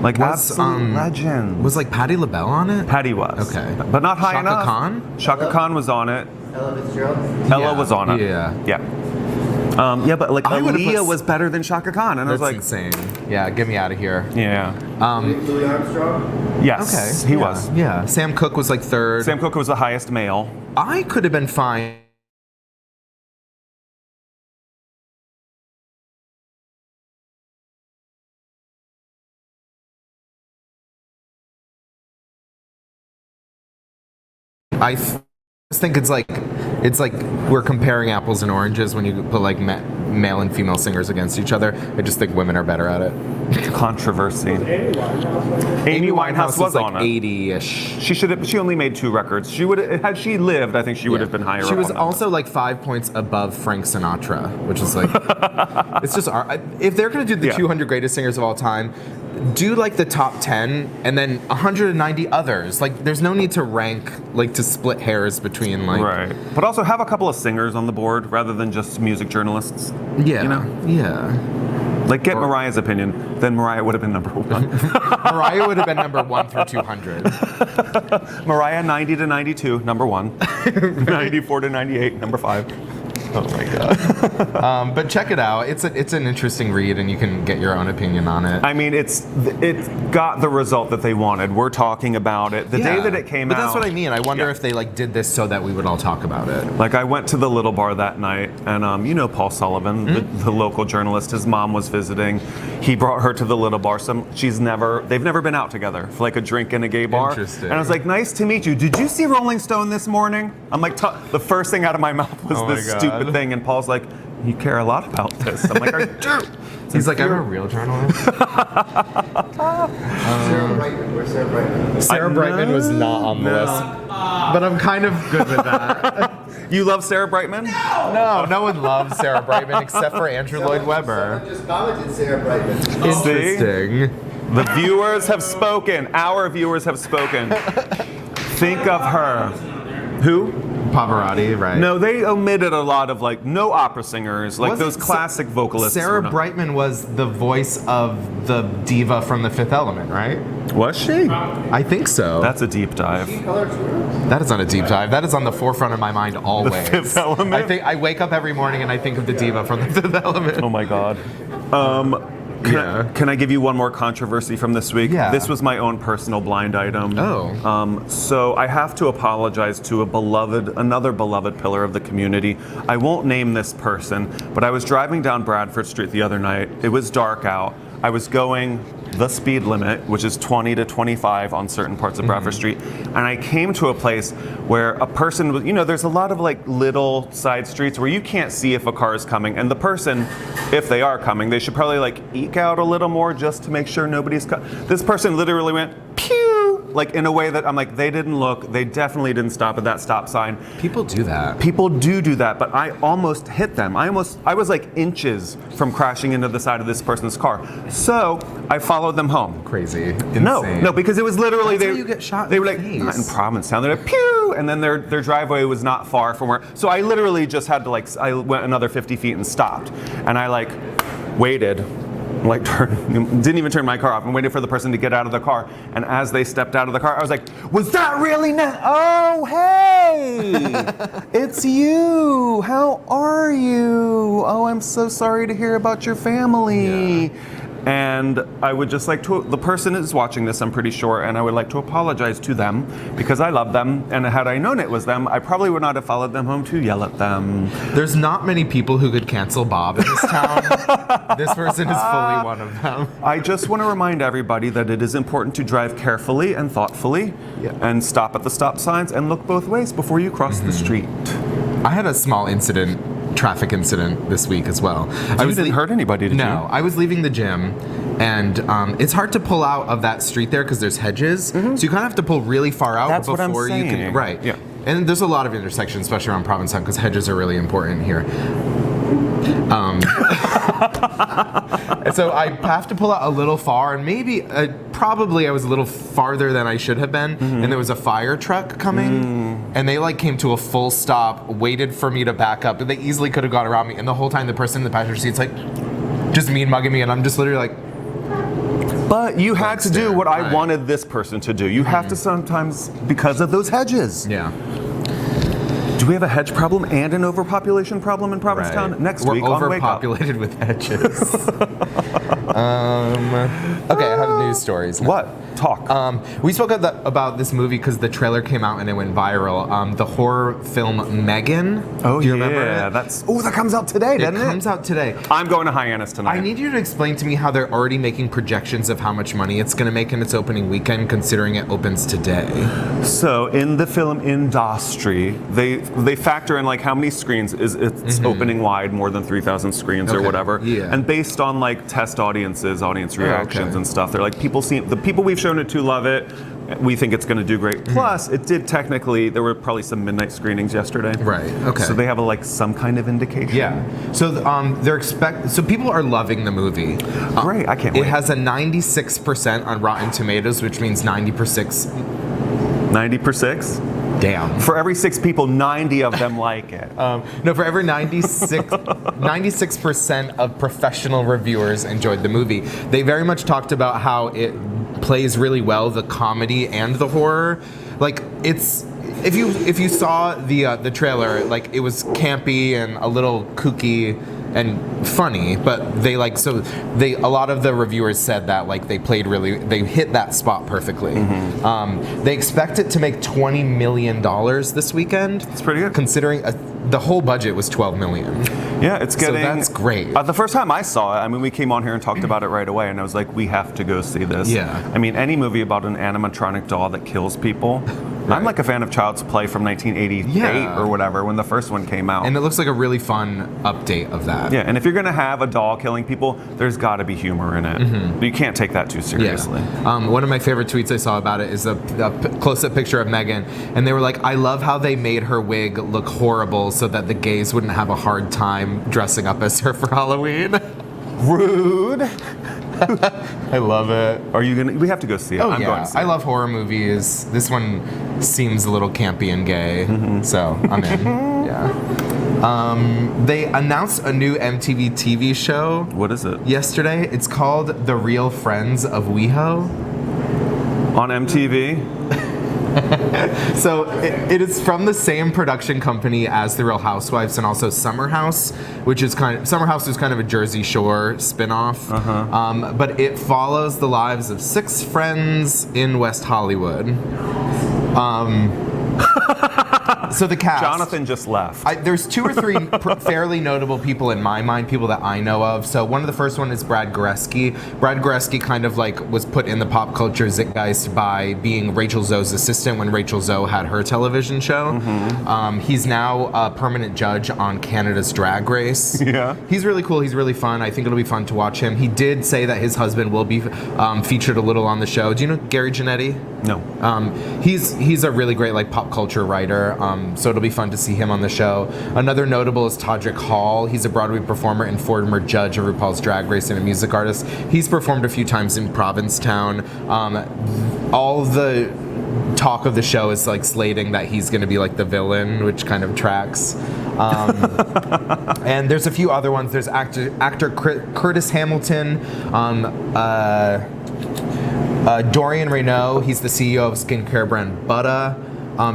Speaker 3: Like,
Speaker 4: Was,
Speaker 3: absolute legend.
Speaker 4: Was like Patti LaBelle on it?
Speaker 3: Patty was.
Speaker 4: Okay.
Speaker 3: But not high
Speaker 4: Shaka
Speaker 3: enough.
Speaker 4: Khan?
Speaker 3: Shaka Khan was on it.
Speaker 6: Ella Fitzgerald?
Speaker 3: Ella
Speaker 4: Yeah.
Speaker 3: was on it.
Speaker 4: Yeah.
Speaker 3: Yeah, but like
Speaker 4: I would've
Speaker 3: Aaliyah
Speaker 4: put-
Speaker 3: was better than Shaka Khan, and I
Speaker 4: That's
Speaker 3: was like,
Speaker 4: insane. Yeah, get me out of here.
Speaker 3: yeah,
Speaker 6: Louis Armstrong?
Speaker 3: yes,
Speaker 4: Okay.
Speaker 3: he
Speaker 4: yeah,
Speaker 3: was.
Speaker 4: Yeah. Sam Cooke was like third.
Speaker 3: Sam Cooke was the highest male.
Speaker 4: I could have been fine. I just think it's like we're comparing apples and oranges when you put like male and female singers against each other. I just think women are better at it.
Speaker 3: Controversy. Amy Winehouse was
Speaker 4: like
Speaker 3: on it.
Speaker 4: 80-ish.
Speaker 3: She only made 2 records. She would, had she lived, I think she would have been higher.
Speaker 4: She
Speaker 3: up
Speaker 4: was
Speaker 3: on that
Speaker 4: also like 5 points above Frank Sinatra, which is like, it's just, if they're going to do the
Speaker 3: Yeah.
Speaker 4: 200 greatest singers of all time, do like the top 10 and then 190 others. Like, there's no need to rank, like to split hairs between like.
Speaker 3: Right. But also have a couple of singers on the board rather than just music journalists.
Speaker 4: Yeah.
Speaker 3: You know?
Speaker 4: Yeah.
Speaker 3: Like, get Mariah's opinion, then Mariah would have been number 1.
Speaker 4: Mariah would have been number 1 through 200.
Speaker 3: Mariah 90 to 92, number 1. 94 to 98, number 5.
Speaker 4: Oh my god. But check it out. It's an interesting read, and you can get your own opinion on it.
Speaker 3: I mean, it got the result that they wanted. We're talking about it. The day that it came out.
Speaker 4: But that's what I mean. I wonder if they like did this so that we would all talk about it.
Speaker 3: Like, I went to the Little Bar that night, and you know Paul Sullivan, the local journalist. His mom was visiting. He brought her to the Little Bar. They've never been out together for like a drink in a gay bar.
Speaker 4: Interesting.
Speaker 3: And I was like, nice to meet you. Did you see Rolling Stone this morning? I'm like, the first thing out of my mouth was
Speaker 4: Oh my
Speaker 3: this
Speaker 4: God.
Speaker 3: stupid thing, and Paul's like, you care a lot about this. I'm like, I do.
Speaker 4: He's like, I'm a real journalist.
Speaker 6: Sarah Brightman. Where's Sarah Brightman?
Speaker 4: Sarah Brightman was not on the list, but I'm kind of good with that.
Speaker 3: You love Sarah Brightman?
Speaker 4: No one loves Sarah Brightman except for Andrew Lloyd Webber.
Speaker 6: Someone just commented Sarah Brightman.
Speaker 4: Interesting.
Speaker 3: The viewers have spoken. Our viewers have spoken. Think of her. Who?
Speaker 4: Pavarotti, right?
Speaker 3: No, they omitted a lot of like no opera singers, like
Speaker 4: Wasn't
Speaker 3: those classic vocalists.
Speaker 4: Sarah
Speaker 3: were not-
Speaker 4: Brightman was the voice of the diva from The Fifth Element, right?
Speaker 3: Was she?
Speaker 4: I think so.
Speaker 3: That's a deep dive.
Speaker 4: That is not a deep dive. That is on the forefront of my mind always.
Speaker 3: Fifth Element?
Speaker 4: I wake up every morning and I think of the diva from The Fifth Element.
Speaker 3: Oh my God.
Speaker 4: Yeah.
Speaker 3: Can I give you one more controversy from this week?
Speaker 4: Yeah.
Speaker 3: This was my own personal blind item.
Speaker 4: Oh.
Speaker 3: So I have to apologize to another beloved pillar of the community. I won't name this person, but I was driving down Bradford Street the other night. It was dark out. I was going the speed limit, which is 20 to 25 on certain parts of Bradford Street. And I came to a place where a person was, there's a lot of like little side streets where you can't see if a car is coming. And the person, if they are coming, they should probably like eke out a little more just to make sure nobody's This person literally went, pew, like in a way that I'm like, they didn't look, they definitely didn't stop at that stop sign.
Speaker 4: People do that.
Speaker 3: People do that, but I almost hit them. I was like inches from crashing into the side of this person's car. So I followed them home.
Speaker 4: Crazy.
Speaker 3: No,
Speaker 4: Insane.
Speaker 3: because it was literally
Speaker 4: That's how you get shot in
Speaker 3: They were
Speaker 4: the
Speaker 3: like
Speaker 4: face.
Speaker 3: not in Provincetown. They're like pew, and then their driveway was not far from where. So I literally just had to I went another 50 feet and stopped, and I like waited. Didn't even turn my car off and waited for the person to get out of the car. And as they stepped out of the car, I was like, was that really Oh, hey, it's you. How are you? Oh, I'm so sorry to hear about your family.
Speaker 4: Yeah.
Speaker 3: And I would just like to, the person is watching this, I'm pretty sure, and I would like to apologize to them because I love them. And had I known it was them, I probably would not have followed them home to yell at them.
Speaker 4: There's not many people who could cancel Bob in this town. This person is fully one of them.
Speaker 3: I just want to remind everybody that it is important to drive carefully and thoughtfully and stop at the stop signs and look both ways before you cross the street.
Speaker 4: I had a small traffic incident this week as well.
Speaker 3: You didn't hurt anybody, did you?
Speaker 4: No, I was leaving the gym, and it's hard to pull out of that street there because there's hedges, so you kind of have to pull really far out
Speaker 3: That's what I'm
Speaker 4: before you can.
Speaker 3: saying.
Speaker 4: Right.
Speaker 3: Yeah.
Speaker 4: And there's a lot of intersections, especially around Provincetown, because hedges are really important here. And so I have to pull out a little far, and maybe, probably I was a little farther than I should have been, and there was a fire truck coming, and they came to a full stop, waited for me to back up, and they easily could have got around me, and the whole time the person in the passenger seat's just mean mugging me, and I'm just literally
Speaker 3: But you had to do what I
Speaker 4: Right.
Speaker 3: wanted this person to do. You have to sometimes, because of those hedges.
Speaker 4: yeah.
Speaker 3: Do we have a hedge problem and an overpopulation problem in Provincetown?
Speaker 4: Right.
Speaker 3: Next
Speaker 4: We're
Speaker 3: week on Wake Up.
Speaker 4: overpopulated with hedges. Okay, I have news stories now.
Speaker 3: What? Talk.
Speaker 4: We spoke about this movie because the trailer came out and it went viral. The horror film Megan.
Speaker 3: Oh,
Speaker 4: Do you remember
Speaker 3: yeah.
Speaker 4: it?
Speaker 3: That comes out today, doesn't it?
Speaker 4: comes out today.
Speaker 3: I'm going to Hyannis tonight.
Speaker 4: I need you to explain to me how they're already making projections of how much money it's going to make in its opening weekend, considering it opens today.
Speaker 3: So in the film industry, they factor in how many screens is it's opening wide, more than 3,000 screens or
Speaker 4: Okay,
Speaker 3: whatever.
Speaker 4: yeah.
Speaker 3: And based on test audiences, audience reactions
Speaker 4: okay.
Speaker 3: and stuff, they're the people we've shown it to love it. We think it's going to do great. Plus, it did technically. There were probably some midnight screenings yesterday.
Speaker 4: Right, okay.
Speaker 3: So they have some kind of indication.
Speaker 4: Yeah. So So people are loving the movie.
Speaker 3: Great. I can't wait.
Speaker 4: It has a 96% on Rotten Tomatoes, which means 90%.
Speaker 3: 90 per 6.
Speaker 4: Damn.
Speaker 3: For every 6 people, 90 of them like it.
Speaker 4: No, for every 96% of professional reviewers enjoyed the movie. They very much talked about how it plays really well, the comedy and the horror. if you saw the trailer, like it was campy and a little kooky and funny, but they like a lot of the reviewers said that like they hit that spot perfectly. They expect it to make $20 million this weekend.
Speaker 3: It's pretty good.
Speaker 4: Considering the whole budget was $12 million.
Speaker 3: Yeah, it's getting.
Speaker 4: So that's great.
Speaker 3: The first time I saw it, I mean, we came on here and talked about it right away, and I was like, we have to go see this.
Speaker 4: Yeah.
Speaker 3: I mean, any movie about an animatronic doll that kills people. I'm like a fan of Child's Play from 1988 or whatever when the first one came out.
Speaker 4: And it looks like a really fun update of that.
Speaker 3: Yeah, and if you're gonna have a doll killing people, there's got to be humor in it. You can't take that too seriously.
Speaker 4: Yeah. One of my favorite tweets I saw about it is a close-up picture of Megan, and they were like, "I love how they made her wig look horrible so that the gays wouldn't have a hard time dressing up as her for Halloween."
Speaker 3: Rude.
Speaker 4: I love it.
Speaker 3: Are you gonna? We have to go see it.
Speaker 4: Oh
Speaker 3: I'm
Speaker 4: yeah,
Speaker 3: going to see
Speaker 4: I
Speaker 3: it.
Speaker 4: love horror movies. This one seems a little campy and gay, so I'm in. Yeah. They announced a new MTV TV show
Speaker 3: What is it?
Speaker 4: yesterday. It's called The Real Friends of WeHo.
Speaker 3: On MTV?
Speaker 4: So it is from the same production company as The Real Housewives and also Summer House, which is Summer House is kind of a Jersey Shore spin-off. But it follows the lives of 6 friends in West Hollywood. So the cast.
Speaker 3: Jonathan just left.
Speaker 4: There's 2 or 3 fairly notable people in my mind, people that I know of. So one of the first one is Brad Goreski. Brad Goreski kind of like was put in the pop culture zeitgeist by being Rachel Zoe's assistant when Rachel Zoe had her television show. He's now a permanent judge on Canada's Drag Race.
Speaker 3: Yeah.
Speaker 4: He's really cool. He's really fun. I think it'll be fun to watch him. He did say that his husband will be featured a little on the show. Do you know Gary Janetti?
Speaker 3: No.
Speaker 4: He's a really great like pop culture writer, so it'll be fun to see him on the show. Another notable is Todrick Hall. He's a Broadway performer and former judge of RuPaul's Drag Race and a music artist. He's performed a few times in Provincetown. All the talk of the show is like slating that he's going to be like the villain, which kind of tracks. And there's a few other ones. There's actor Curtis Hamilton. Dorian Renault, he's the CEO of skincare brand Butter.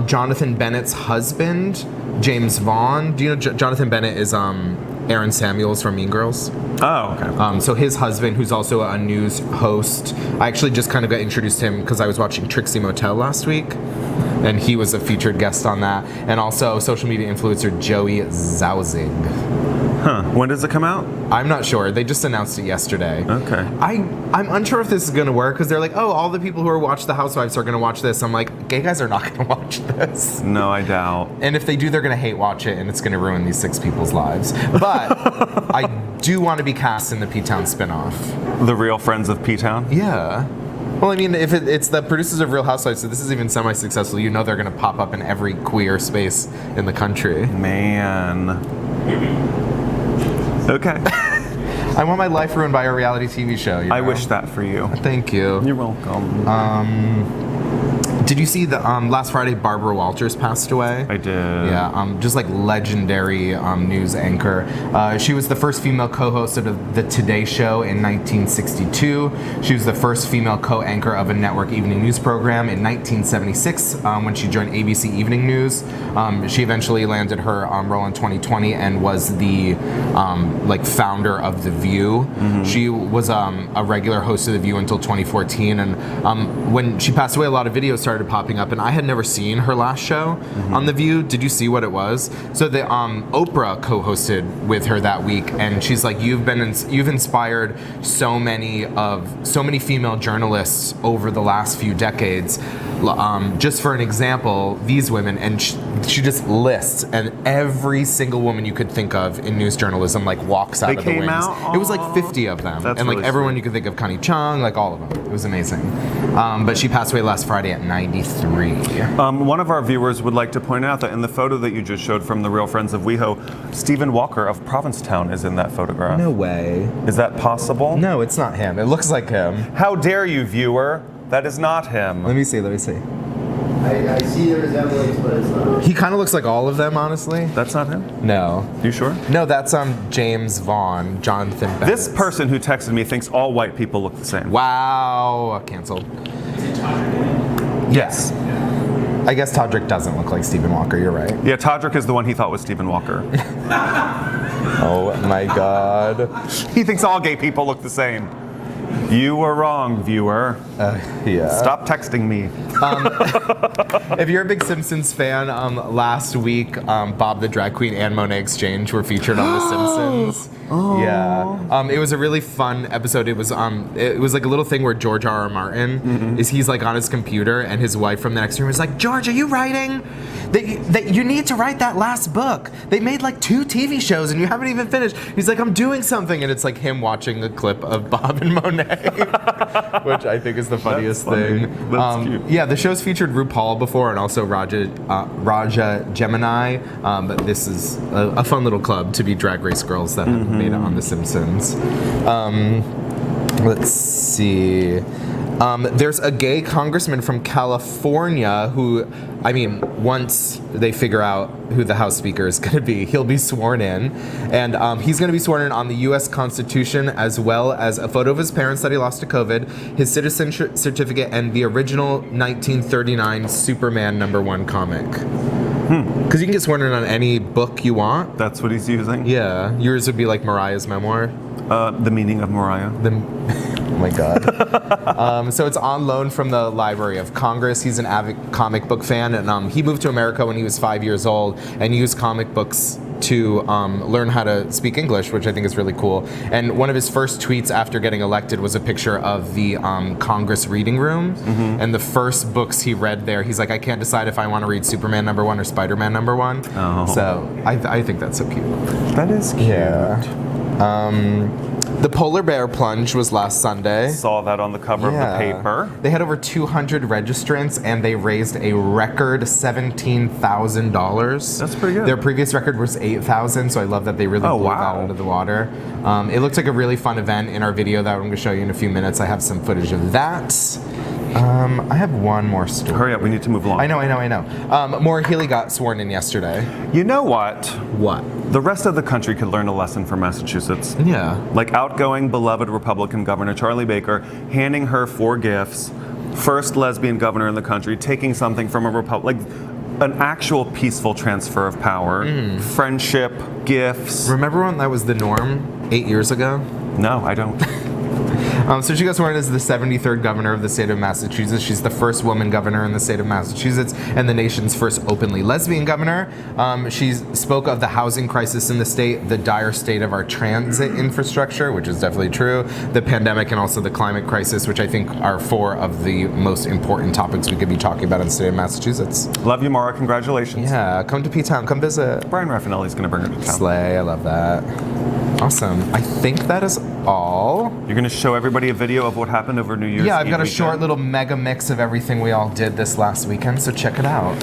Speaker 4: Jonathan Bennett's husband, James Vaughn. Do you know Jonathan Bennett is Aaron Samuels from Mean Girls?
Speaker 3: Oh, okay.
Speaker 4: So his husband, who's also a news host, I actually just kind of got introduced to him because I was watching Trixie Motel last week, and he was a featured guest on that. And also social media influencer Joey Zauzig.
Speaker 3: Huh. When does it come out?
Speaker 4: I'm not sure. They just announced it yesterday.
Speaker 3: Okay.
Speaker 4: I'm unsure if this is going to work because they're like, oh, all the people who are watch The Housewives are going to watch this. I'm like, gay guys are not going to watch this.
Speaker 3: No, I doubt.
Speaker 4: And if they do, they're going to hate watch it, and it's going to ruin these 6 people's lives. But I do want to be cast in the P-Town spinoff.
Speaker 3: The Real Friends of P-Town?
Speaker 4: Yeah. Well, I mean, if it's the producers of Real Housewives, so this is even semi-successful, you know they're going to pop up in every queer space in the country.
Speaker 3: Man. Okay.
Speaker 4: I want my life ruined by a reality TV show.
Speaker 3: I wish that for you.
Speaker 4: Thank you.
Speaker 3: You're welcome.
Speaker 4: Did you see the last Friday Barbara Walters passed away?
Speaker 3: I did.
Speaker 4: Yeah, just like legendary news anchor. She was the first female co-host of the Today Show in 1962. She was the first female co-anchor of a network evening news program in 1976 when she joined ABC Evening News. She eventually landed her role in 2020 and was the like founder of The View. She was a regular host of The View until 2014, and when she passed away, a lot of videos started popping up, and I had never seen her last show on The View. Did you see what it was? So the Oprah co-hosted with her that week, and she's like, you've inspired so many female journalists over the last few decades. Just for an example, these women, and she just lists, and every single woman you could think of in news journalism like walks out
Speaker 3: They
Speaker 4: of the
Speaker 3: came
Speaker 4: wings.
Speaker 3: out?
Speaker 4: It was like 50 of them,
Speaker 3: That's
Speaker 4: and like
Speaker 3: really
Speaker 4: everyone
Speaker 3: sweet.
Speaker 4: you could think of, Connie Chung, like all of them. It was amazing. But she passed away last Friday at 93.
Speaker 3: One of our viewers would like to point out that in the photo that you just showed from the Real Friends of WeHo, Stephen Walker of Provincetown is in that photograph.
Speaker 4: No way.
Speaker 3: Is that possible?
Speaker 4: No, it's not him. It looks like him.
Speaker 3: How dare you, viewer? That is not him.
Speaker 4: Let me see.
Speaker 6: I see the resemblance, but it's not.
Speaker 4: He kind of looks like all of them, honestly.
Speaker 3: That's not him?
Speaker 4: No.
Speaker 3: You sure?
Speaker 4: No, that's James Vaughn, Jonathan Bennett.
Speaker 3: This person who texted me thinks all white people look the same.
Speaker 4: Wow. Canceled.
Speaker 3: Yes.
Speaker 4: I guess Todrick doesn't look like Stephen Walker. You're right.
Speaker 3: Yeah, Todrick is the one he thought was Stephen Walker.
Speaker 4: Oh my God.
Speaker 3: He thinks all gay people look the same. You were wrong, viewer.
Speaker 4: Yeah.
Speaker 3: Stop texting me.
Speaker 4: If you're a big Simpsons fan, last week Bob the Drag Queen and Monet Exchange were featured on The Simpsons. Yeah. It was a really fun episode. It was like a little thing where George R. R. Martin he's like on his computer, and his wife from the next room is like, George, are you writing? That you need to write that last book. They made like 2 TV shows and you haven't even finished. He's like, I'm doing something, and it's like him watching a clip of Bob and Monet, which I think is the funniest thing.
Speaker 3: That's cute.
Speaker 4: Yeah, the show's featured RuPaul before and also Raja Gemini, but this is a fun little club to be drag race girls that have made it on The Simpsons. Let's see. There's a gay congressman from California who, I mean, once they figure out who the House Speaker is going to be, he'll be sworn in. And he's going to be sworn in on the U.S. Constitution, as well as a photo of his parents that he lost to COVID, his citizenship certificate, and the original 1939 Superman #1 comic. Because you can get sworn in on any book you want.
Speaker 3: That's what he's using?
Speaker 4: Yeah. Yours would be like Mariah's memoir.
Speaker 3: The Meaning of Mariah.
Speaker 4: Oh my God. So it's on loan from the Library of Congress. He's an avid comic book fan, and he moved to America when he was 5 years old and used comic books to learn how to speak English, which I think is really cool. And one of his first tweets after getting elected was a picture of the Congress reading room. And the first books he read there, he's like, I can't decide if I want to read Superman #1 or Spider-Man #1.
Speaker 3: Oh.
Speaker 4: So I think that's so cute.
Speaker 3: That is cute.
Speaker 4: Yeah. The polar bear plunge was last Sunday.
Speaker 3: Saw that on the cover of the paper.
Speaker 4: They had over 200 registrants, and they raised a record $17,000.
Speaker 3: That's pretty good.
Speaker 4: Their previous record was $8,000, so I love that they really blew that into the water. It looked like a really fun event. In our video that I'm going to show you in a few minutes, I have some footage of that. I have one more story.
Speaker 3: Hurry up, we need to move along.
Speaker 4: I know. Maura Healey got sworn in yesterday.
Speaker 3: You know what?
Speaker 4: What?
Speaker 3: The rest of the country could learn a lesson from Massachusetts.
Speaker 4: Yeah.
Speaker 3: Like outgoing, beloved Republican Governor Charlie Baker handing her 4 gifts, first lesbian governor in the country, taking something from a republic, like an actual peaceful transfer of power, friendship, gifts.
Speaker 4: Remember when that was the norm 8 years ago?
Speaker 3: No, I don't.
Speaker 4: So she got sworn in as the 73rd governor of the state of Massachusetts. She's the first woman governor in the state of Massachusetts and the nation's first openly lesbian governor. She spoke of the housing crisis in the state, the dire state of our transit infrastructure, which is definitely true, the pandemic, and also the climate crisis, which I think are 4 of the most important topics we could be talking about in the state of Massachusetts.
Speaker 3: Love you, Maura. Congratulations.
Speaker 4: Yeah, come to P-Town. Come visit.
Speaker 3: Brian Raffinelli's going to bring her to town.
Speaker 4: Slay. I love that. Awesome. I think that is all.
Speaker 3: You're going to show everybody a video of what happened over New Year's Eve.
Speaker 4: Yeah, I've got a
Speaker 3: weekend.
Speaker 4: short little mega mix of everything we all did this last weekend, so check it out.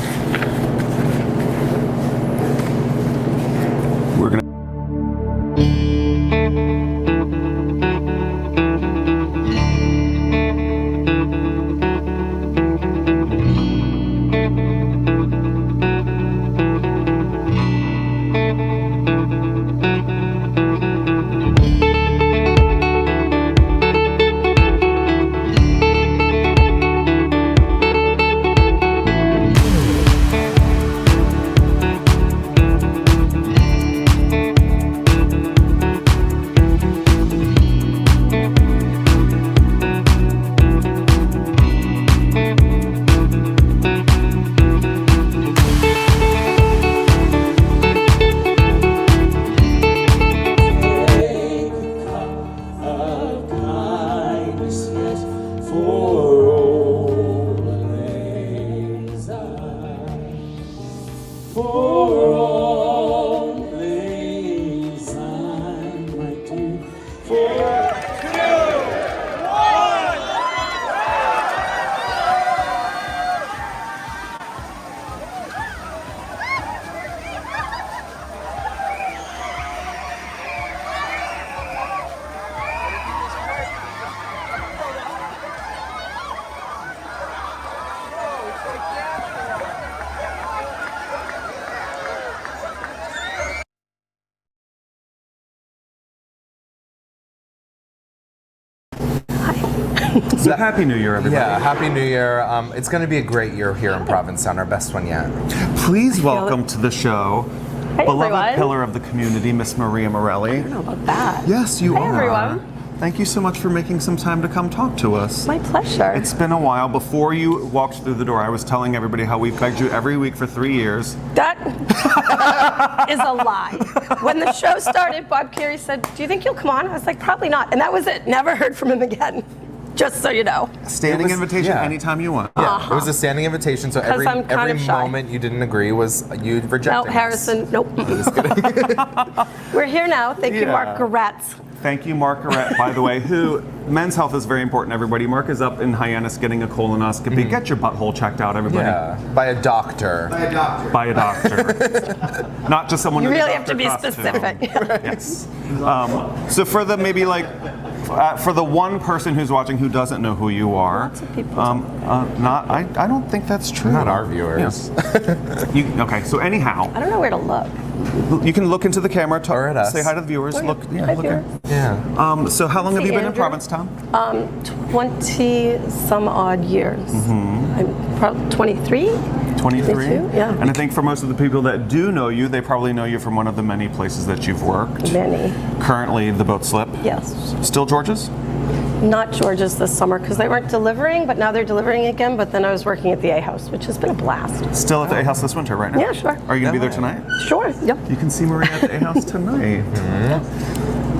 Speaker 3: So happy New Year, everybody.
Speaker 4: Yeah, Happy New Year. It's going to be a great year here in Provincetown, our best one yet.
Speaker 3: Please welcome to the show,
Speaker 7: Hey,
Speaker 3: beloved
Speaker 7: everyone.
Speaker 3: pillar of the community, Miss Maria Morelli.
Speaker 7: I don't know about that.
Speaker 3: Yes, you
Speaker 7: Hey,
Speaker 3: are.
Speaker 7: everyone.
Speaker 3: Thank you so much for making some time to come talk to us.
Speaker 7: My pleasure.
Speaker 3: It's been a while. Before you walked through the door, I was telling everybody how we've begged you every week for 3 years.
Speaker 7: That is a lie. When the show started, Bob Carey said, "Do you think you'll come on?" I was like, "Probably not." And that was it. Never heard from him again. Just so you know.
Speaker 3: Standing
Speaker 4: It was-
Speaker 3: invitation
Speaker 4: yeah.
Speaker 3: anytime you want.
Speaker 4: Yeah, it was a standing invitation, so every
Speaker 7: I'm kind of shy.
Speaker 4: moment you didn't agree was you rejected
Speaker 7: No,
Speaker 4: us.
Speaker 7: Harrison. Nope. We're here now. Thank you,
Speaker 3: Yeah.
Speaker 7: Mark Garetz.
Speaker 3: Thank you, Mark Arett, by the way, who, men's health is very important, everybody. Mark is up in Hyannis getting a colonoscopy. Get your butthole checked out, everybody.
Speaker 4: Yeah, by a doctor.
Speaker 6: By a doctor.
Speaker 3: By a doctor. Not just someone
Speaker 7: You
Speaker 3: in a
Speaker 7: really have to be
Speaker 3: doctor costume.
Speaker 7: specific.
Speaker 3: Yes. So for the maybe like, for the one person who's watching who doesn't know who you are,
Speaker 7: Lots of people
Speaker 3: I don't think that's true.
Speaker 4: Not our viewers.
Speaker 3: Okay, so anyhow,
Speaker 7: I don't know where to look.
Speaker 3: you can look into the camera,
Speaker 4: Or at us.
Speaker 3: say hi to the viewers.
Speaker 7: Oh, yeah.
Speaker 3: Look,
Speaker 7: Hi,
Speaker 3: look
Speaker 7: viewers.
Speaker 4: Yeah.
Speaker 3: so how long have
Speaker 7: Hey,
Speaker 3: you been in
Speaker 7: Andrew.
Speaker 3: Provincetown?
Speaker 7: 20 some odd years. I'm probably 23.
Speaker 3: 23?
Speaker 7: 22, yeah.
Speaker 3: And I think for most of the people that do know you, they probably know you from one of the many places that you've worked.
Speaker 7: Many.
Speaker 3: Currently, the boat slip.
Speaker 7: Yes.
Speaker 3: Still George's?
Speaker 7: Not George's this summer because they weren't delivering, but now they're delivering again. But then I was working at the A House, which has been a blast.
Speaker 3: Still at the A House this winter right now?
Speaker 7: Yeah, sure.
Speaker 3: Are you going to be there tonight?
Speaker 7: Sure. Yep.
Speaker 3: You can see Maria at the A House tonight.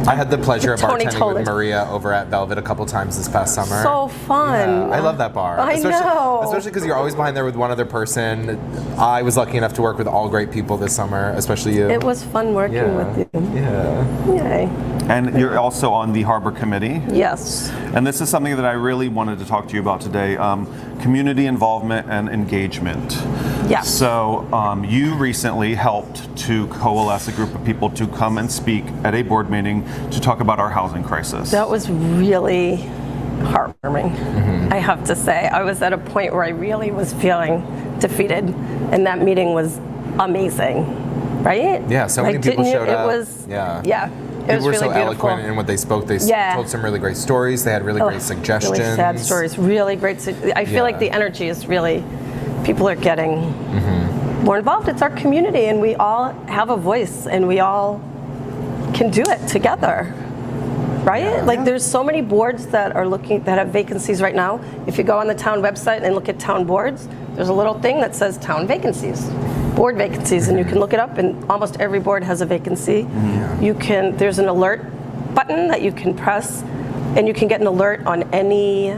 Speaker 4: I had the pleasure of
Speaker 7: Tony
Speaker 4: bartending
Speaker 7: told
Speaker 4: with
Speaker 7: it.
Speaker 4: Maria over at Velvet a couple times this past summer.
Speaker 7: So fun.
Speaker 4: Yeah, I love that bar.
Speaker 7: I know.
Speaker 4: Especially because you're always behind there with one other person. I was lucky enough to work with all great people this summer, especially you.
Speaker 7: It was fun working with you.
Speaker 4: Yeah.
Speaker 7: Yay.
Speaker 3: And you're also on the Harbor Committee.
Speaker 7: Yes.
Speaker 3: And this is something that I really wanted to talk to you about today, community involvement and engagement.
Speaker 7: Yes.
Speaker 3: So you recently helped to coalesce a group of people to come and speak at a board meeting to talk about our housing crisis.
Speaker 7: That was really heartwarming, I have to say. I was at a point where I really was feeling defeated, and that meeting was amazing, right?
Speaker 4: Yeah, so many people
Speaker 7: didn't you?
Speaker 4: showed up.
Speaker 7: It was,
Speaker 4: Yeah.
Speaker 7: yeah. It was
Speaker 4: People were
Speaker 7: really
Speaker 4: so
Speaker 7: beautiful.
Speaker 4: eloquent in what they spoke. They
Speaker 7: Yeah.
Speaker 4: told some really great stories. They had really great suggestions.
Speaker 7: Really sad stories. Really great. I feel like
Speaker 4: Yeah.
Speaker 7: the energy is really, people are getting more involved. It's our community, and we all have a voice, and we all can do it together. Right? Like there's so many boards that have vacancies right now. If you go on the town website and look at town boards, there's a little thing that says town vacancies. Board vacancies, and you can look it up, and almost every board has a vacancy. There's an alert button that you can press, and you can get an alert on any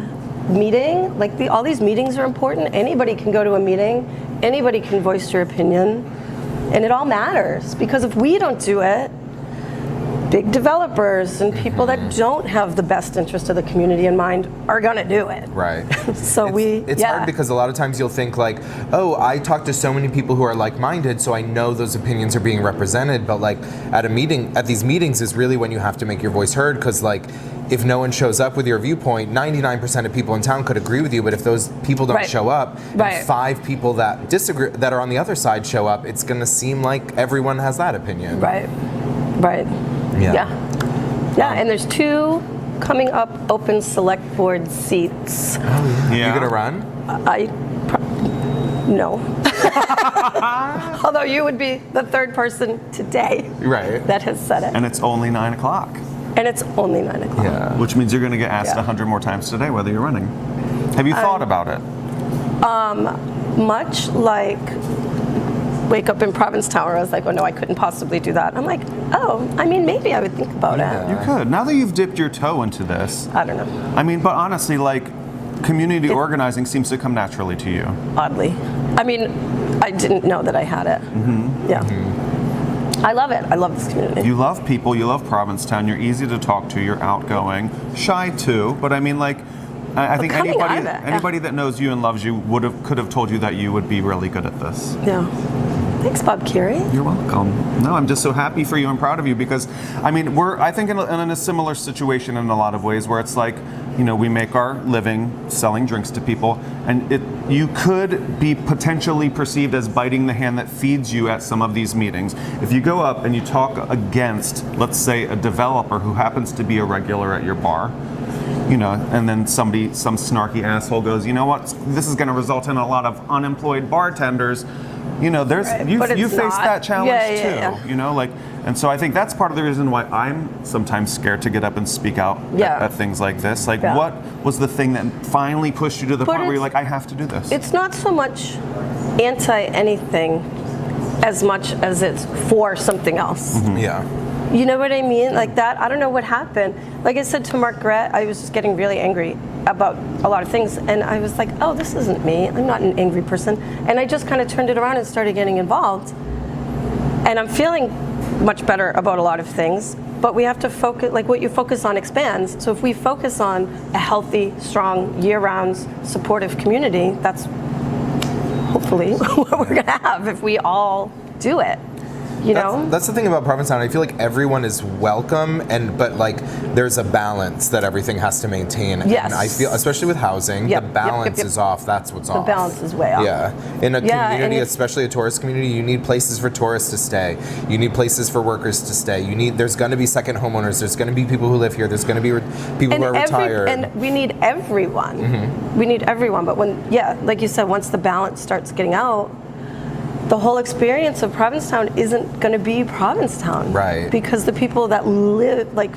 Speaker 7: meeting. Like all these meetings are important. Anybody can go to a meeting, anybody can voice your opinion, and it all matters, because if we don't do it, big developers and people that don't have the best interest of the community in mind are gonna do it.
Speaker 4: Right.
Speaker 7: So
Speaker 4: It's hard because a lot of times you'll think like, oh, I talk to so many people who are like-minded, so I know those opinions are being represented. But like at these meetings is really when you have to make your voice heard, because like if no one shows up with your viewpoint, 99% of people in town could agree with you. But if those people don't
Speaker 7: Right.
Speaker 4: show up,
Speaker 7: Right.
Speaker 4: and 5 people that disagree, that are on the other side show up, it's gonna seem like everyone has that opinion.
Speaker 7: Right. Right.
Speaker 4: Yeah.
Speaker 7: Yeah, and there's 2 coming up open select board seats.
Speaker 3: Yeah.
Speaker 4: You gonna run?
Speaker 7: No. Although you would be the 3rd person today
Speaker 4: Right.
Speaker 7: that has said it.
Speaker 3: And it's only 9 o'clock,
Speaker 7: And it's only 9 o'clock.
Speaker 4: Yeah.
Speaker 3: which means you're going to get asked
Speaker 7: Yeah.
Speaker 3: 100 more times today whether you're running. Have you thought about it?
Speaker 7: Much like Wake Up in Provincetown, where I was like, oh no, I couldn't possibly do that. I'm like, oh, I mean, maybe I would think about
Speaker 3: You
Speaker 7: it.
Speaker 3: could. Now that you've dipped your toe into this,
Speaker 7: I don't know,
Speaker 3: I mean, but honestly, like, community organizing seems to come naturally to you.
Speaker 7: oddly. I mean, I didn't know that I had it. Yeah. I love it. I love this community.
Speaker 3: You love people, you love Provincetown, you're easy to talk to, you're outgoing, shy too, but I mean, like, I think
Speaker 7: coming out
Speaker 3: anybody
Speaker 7: of it, yeah.
Speaker 3: anybody that knows you and loves you could have told you that you would be really good at this.
Speaker 7: Yeah. Thanks, Bob Carey.
Speaker 3: You're welcome. No, I'm just so happy for you and proud of you because, I mean, we're, I think, in a similar situation in a lot of ways where it's like, you know, we make our living selling drinks to people, and you could be potentially perceived as biting the hand that feeds you at some of these meetings. If you go up and you talk against, let's say, a developer who happens to be a regular at your bar, you know, and then some snarky asshole goes, you know what, this is going to result in a lot of unemployed bartenders. You know, you face that challenge too. You know, like, and so I think that's part of the reason why I'm sometimes scared to get up and speak out at things like this. Like, what was the thing that finally pushed you to the point where you're like, I have to do this? It's
Speaker 7: not so much anti anything as much as it's for something else.
Speaker 3: Mm-hmm.
Speaker 4: Yeah.
Speaker 7: You know what I mean? Like that, I don't know what happened. Like I said to Margaret, I was just getting really angry about a lot of things. And I was like, oh, this isn't me. I'm not an angry person. And I just kind of turned it around and started getting involved. And I'm feeling much better about a lot of things. But we have to focus, like what you focus on expands. So if we focus on a healthy, strong, year-round, supportive community, that's hopefully what we're going to have if we all do it. You know?
Speaker 4: That's the thing about Provincetown. I feel like everyone is welcome, but like there's a balance that everything has to maintain.
Speaker 7: Yes.
Speaker 4: And I feel, especially with housing, the balance is off. That's what's off.
Speaker 7: The balance is way off.
Speaker 4: Yeah. In a community, especially a tourist community, you need places for tourists to stay. You need places for workers to stay. There's going to be second homeowners. There's going to be people who live here. There's going to be people who are retired.
Speaker 7: And we need everyone. Mm-hmm. We need everyone. But when, like you said, once the balance starts getting out, the whole experience of Provincetown isn't going to be Provincetown.
Speaker 4: Right.
Speaker 7: Because the people that live, like,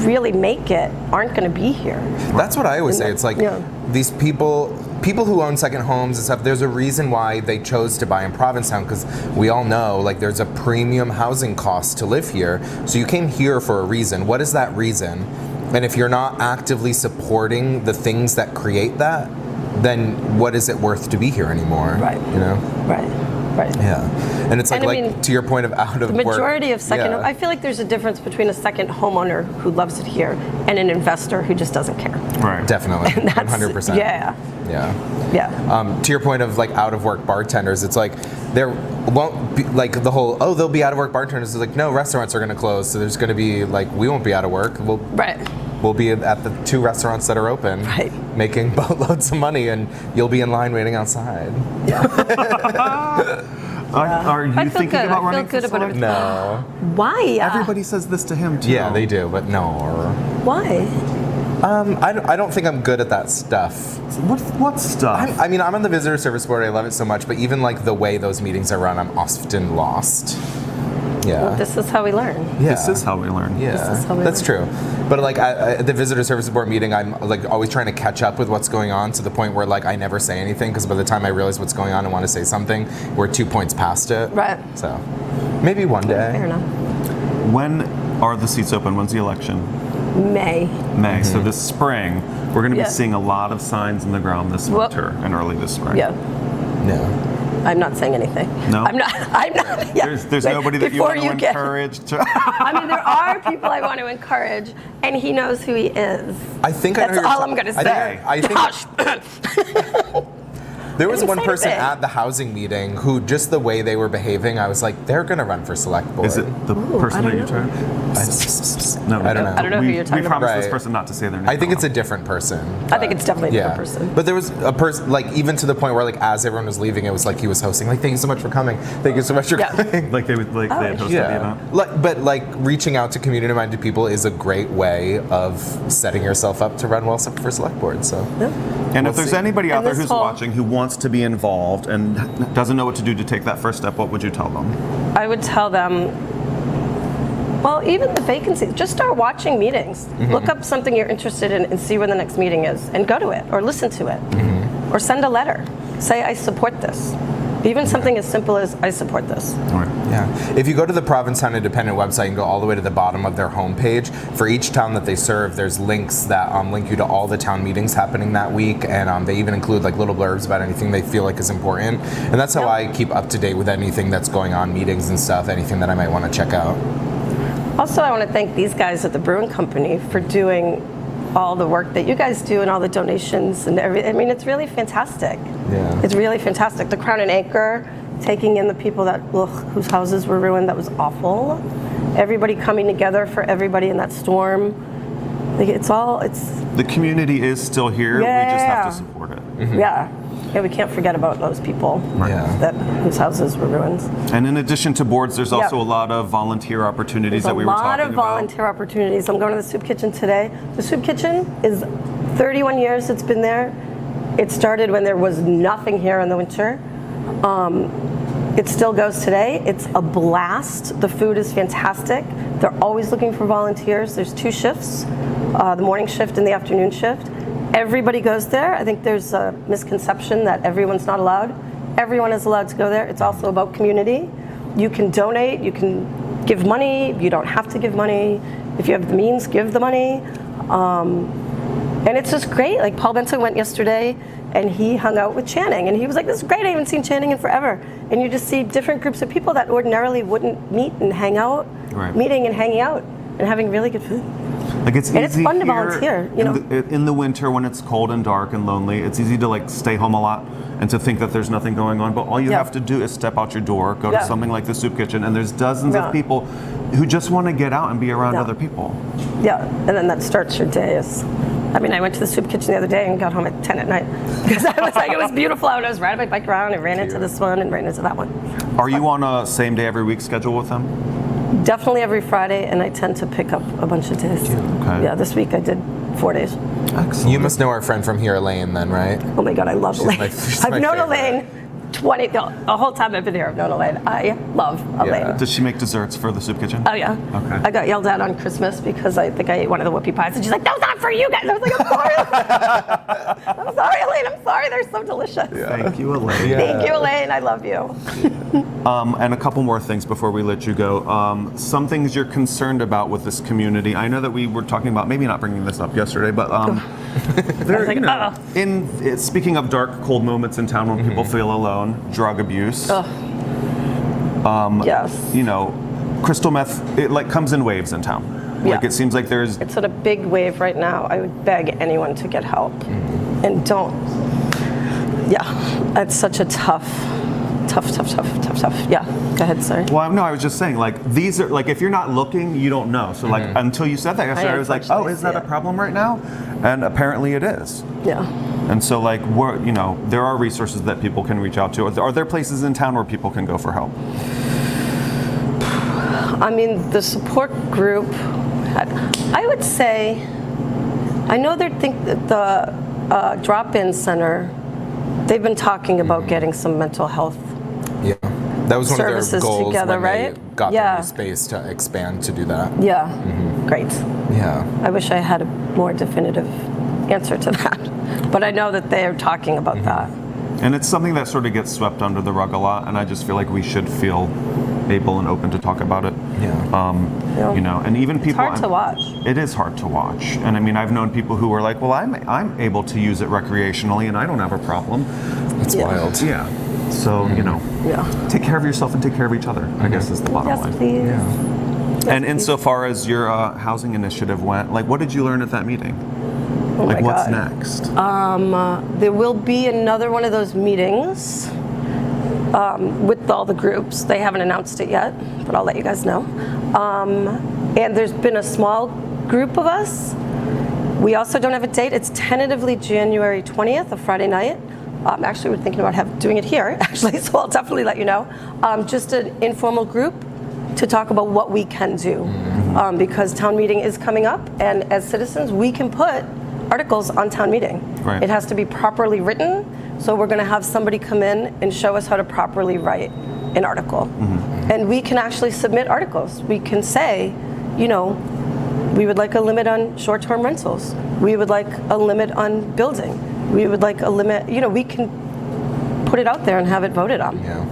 Speaker 7: really make it aren't going to be here.
Speaker 4: That's what I always say. It's like these people who own second homes and stuff, there's a reason why they chose to buy in Provincetown, because we all know, like, there's a premium housing cost to live here. So you came here for a reason. What is that reason? And if you're not actively supporting the things that create that, then what is it worth to be here anymore?
Speaker 7: Right.
Speaker 4: You know?
Speaker 7: Right.
Speaker 4: Yeah. And it's like to your point of out of
Speaker 7: the majority
Speaker 4: work,
Speaker 7: of second I feel like there's a difference between a second homeowner who loves it here and an investor who just doesn't care.
Speaker 3: Right.
Speaker 4: Definitely. 100%.
Speaker 7: Yeah.
Speaker 4: To your point of like out of work bartenders, it's like there won't be like the whole, they'll be out of work bartenders. It's like, no, restaurants are going to close. So there's going to be like, we won't be out of work. We'll be at the 2 restaurants that are open, making boatloads of money, and you'll be in line waiting outside.
Speaker 3: Are you thinking about running for select?
Speaker 4: No.
Speaker 7: Why?
Speaker 3: Everybody says this to him too.
Speaker 4: Yeah, they do, but no.
Speaker 7: Why?
Speaker 4: I don't think I'm good at that stuff.
Speaker 3: What stuff?
Speaker 4: I'm on the visitor service board. I love it so much, but even like the way those meetings are run, I'm often lost. Yeah.
Speaker 7: Well, this is how we learn.
Speaker 4: Yeah.
Speaker 3: This is how we learn.
Speaker 4: Yeah,
Speaker 7: this is how we
Speaker 4: that's
Speaker 7: learn.
Speaker 4: true. But like at the visitor service board meeting, I'm like always trying to catch up with what's going on to the point where like I never say anything, because by the time I realize what's going on and want to say something, we're 2 points past it.
Speaker 7: Right.
Speaker 4: So maybe one day.
Speaker 7: Fair enough.
Speaker 3: When are the seats open? When's the election?
Speaker 7: May.
Speaker 3: So this spring, we're going to be seeing a lot of signs in the ground this winter and early this spring.
Speaker 7: Yeah.
Speaker 4: No.
Speaker 7: I'm not saying anything.
Speaker 3: No?
Speaker 7: I'm not. Yeah.
Speaker 3: There's nobody that you want to encourage to...
Speaker 7: I mean, there are people I want to encourage, and he knows who he is.
Speaker 4: I think
Speaker 7: That's
Speaker 4: I know
Speaker 7: all I'm going to say.
Speaker 4: I think there was one person at the housing meeting who, just the way they were behaving, I was like, they're going to run for select board.
Speaker 3: Is it the person that you're trying? No,
Speaker 4: I don't know.
Speaker 7: I don't know who you're talking
Speaker 3: We
Speaker 7: about.
Speaker 3: promised this person not to say their name.
Speaker 4: I think it's a different person.
Speaker 7: I think it's definitely a different person.
Speaker 4: But there was a person, like, even to the point where, like, as everyone was leaving, it was like he was hosting, like, thank you so much for coming. Thank you so much for coming.
Speaker 3: Like they had hosted the event.
Speaker 4: But reaching out to community-minded people is a great way of setting yourself up to run well for select board. So,
Speaker 3: and if there's anybody out
Speaker 7: And
Speaker 3: there
Speaker 7: this
Speaker 3: who's
Speaker 7: whole-
Speaker 3: watching who wants to be involved and doesn't know what to do to take that first step, what would you tell them?
Speaker 7: I would tell them, well, even the vacancies, just start watching meetings. Look up something you're interested in and see where the next meeting is, and go to it or listen to it, or send a letter. Say, I support this. Even something as simple as, I support this.
Speaker 4: Yeah. If you go to the Provincetown Independent website and go all the way to the bottom of their homepage, for each town that they serve, there's links that link you to all the town meetings happening that week, and they even include like little blurbs about anything they feel like is important. And that's how I keep up to date with anything that's going on, meetings and stuff, anything that I might want to check out.
Speaker 7: Also, I want to thank these guys at the Brewing Company for doing all the work that you guys do and all the donations and everything. I mean, it's really fantastic.
Speaker 4: Yeah.
Speaker 7: It's really fantastic. The Crown and Anchor, taking in the people that whose houses were ruined, that was awful. Everybody coming together for everybody in that storm. Like, it's
Speaker 3: the community is still here. We just have to support it.
Speaker 7: Yeah. Yeah, we can't forget about those people
Speaker 4: Yeah.
Speaker 7: whose houses were ruined.
Speaker 3: And in addition to boards, there's also
Speaker 7: Yeah.
Speaker 3: a lot of volunteer opportunities
Speaker 7: There's
Speaker 3: that we
Speaker 7: a
Speaker 3: were
Speaker 7: lot
Speaker 3: talking
Speaker 7: of
Speaker 3: about.
Speaker 7: volunteer opportunities. I'm going to the soup kitchen today. The soup kitchen is 31 years it's been there. It started when there was nothing here in the winter. It still goes today. It's a blast. The food is fantastic. They're always looking for volunteers. There's 2 shifts, the morning shift and the afternoon shift. Everybody goes there. I think there's a misconception that everyone's not allowed. Everyone is allowed to go there. It's also about community. You can donate, you can give money, you don't have to give money. If you have the means, give the money. And it's just great. Like Paul Benson went yesterday and he hung out with Channing and he was like, this is great, I haven't seen Channing in forever. And you just see different groups of people that ordinarily wouldn't meet and hang out, meeting and hanging out and having really good food.
Speaker 3: Like it's
Speaker 7: And it's
Speaker 3: easy
Speaker 7: fun to
Speaker 3: here
Speaker 7: volunteer, you know.
Speaker 3: in the winter when it's cold and dark and lonely, it's easy to like stay home a lot and to think that there's nothing going on. But all you
Speaker 7: Yeah.
Speaker 3: have to do is step out your door, go to
Speaker 7: Yeah.
Speaker 3: something like the soup kitchen, and there's dozens
Speaker 7: Yeah.
Speaker 3: of people who just want to get out and be around
Speaker 7: Yeah.
Speaker 3: other people.
Speaker 7: Yeah, and then that starts your day. I mean, I went to the soup kitchen the other day and got home at 10 at night because I was like, it was beautiful out. I was riding my bike around and ran into this one and ran into that one.
Speaker 3: Are you on a same day every week schedule with them?
Speaker 7: Definitely every Friday, and I tend to pick up a bunch of days.
Speaker 3: Okay.
Speaker 7: Yeah, this week I did 4 days.
Speaker 3: Excellent.
Speaker 4: You must know our friend from here, Elaine, then, right?
Speaker 7: Oh my God, I love Elaine.
Speaker 4: she's
Speaker 7: I've
Speaker 4: my
Speaker 7: known
Speaker 4: favorite.
Speaker 7: Elaine the whole time I've been here. I've known Elaine. I love Elaine.
Speaker 3: Does she make desserts for the soup kitchen?
Speaker 7: Oh yeah.
Speaker 3: Okay.
Speaker 7: I got yelled at on Christmas because I think I ate one of the whoopie pies, and she's like, "Those aren't for you guys." I was like, "I'm sorry, I'm sorry, Elaine. I'm sorry. They're so delicious."
Speaker 3: Thank you, Elaine.
Speaker 7: Thank you, Elaine. I love you.
Speaker 3: And a couple more things before we let you go. Some things you're concerned about with this community. I know that we were talking about maybe not bringing this up yesterday, but there,
Speaker 7: like,
Speaker 3: you know, speaking of dark, cold moments in town when people feel alone, drug abuse.
Speaker 7: Yes.
Speaker 3: You know, crystal meth. It like comes in waves in town. Like
Speaker 7: Yeah.
Speaker 3: it seems like there's.
Speaker 7: It's on a big wave right now. I would beg anyone to get help, and don't. Yeah, it's such a tough. Yeah, go ahead, sorry.
Speaker 3: Well, no, I was just saying, like, these are, like, if you're not looking, you don't know. So, like, until you said that yesterday, I was like, oh,
Speaker 7: unfortunately
Speaker 3: is that
Speaker 7: see
Speaker 3: a
Speaker 7: it.
Speaker 3: problem right now? And apparently it is.
Speaker 7: Yeah.
Speaker 3: And so, like, we're, you know, there are resources that people can reach out to. Are there places in town where people can go for help?
Speaker 7: I mean, the support group, I would say, I know they think that the drop-in center, they've been talking about getting some mental health.
Speaker 4: Yeah. That was one of their
Speaker 7: Services
Speaker 4: goals
Speaker 7: together,
Speaker 4: when they
Speaker 7: right?
Speaker 4: got
Speaker 7: Yeah.
Speaker 4: the new space to expand to do that.
Speaker 7: Yeah, great.
Speaker 4: Yeah.
Speaker 7: I wish I had a more definitive answer to that. But I know that they're talking about that.
Speaker 3: And it's something that sort of gets swept under the rug a lot, and I just feel like we should feel able and open to talk about it.
Speaker 7: Yeah.
Speaker 3: You know, and even people.
Speaker 7: It's hard to watch.
Speaker 3: It is hard to watch, and I mean, I've known people who are like, "Well, I'm able to use it recreationally, and I don't have a problem."
Speaker 4: It's
Speaker 7: Yeah.
Speaker 4: wild.
Speaker 3: Yeah. So you know,
Speaker 7: Yeah.
Speaker 3: take care of yourself and take care of each other. I guess is the bottom
Speaker 7: Yes,
Speaker 3: line.
Speaker 7: please.
Speaker 4: Yeah.
Speaker 3: And insofar as your housing initiative went, like, what did you learn at that meeting?
Speaker 7: Oh
Speaker 3: Like,
Speaker 7: my
Speaker 3: what's
Speaker 7: God.
Speaker 3: next?
Speaker 7: There will be another one of those meetings with all the groups. They haven't announced it yet, but I'll let you guys know. And there's been a small group of us. We also don't have a date. It's tentatively January 20th, a Friday night. Actually, we're thinking about doing it here, actually, so I'll definitely let you know. Just an informal group to talk about what we can do. Because town meeting is coming up, and as citizens, we can put articles on town meeting.
Speaker 3: Right.
Speaker 7: It has to be properly written, so we're going to have somebody come in and show us how to properly write an article. And we can actually submit articles. We can say, you know, we would like a limit on short-term rentals. We would like a limit on building. We would like a limit, you know, we can put it out there and have it voted on.
Speaker 4: Yeah.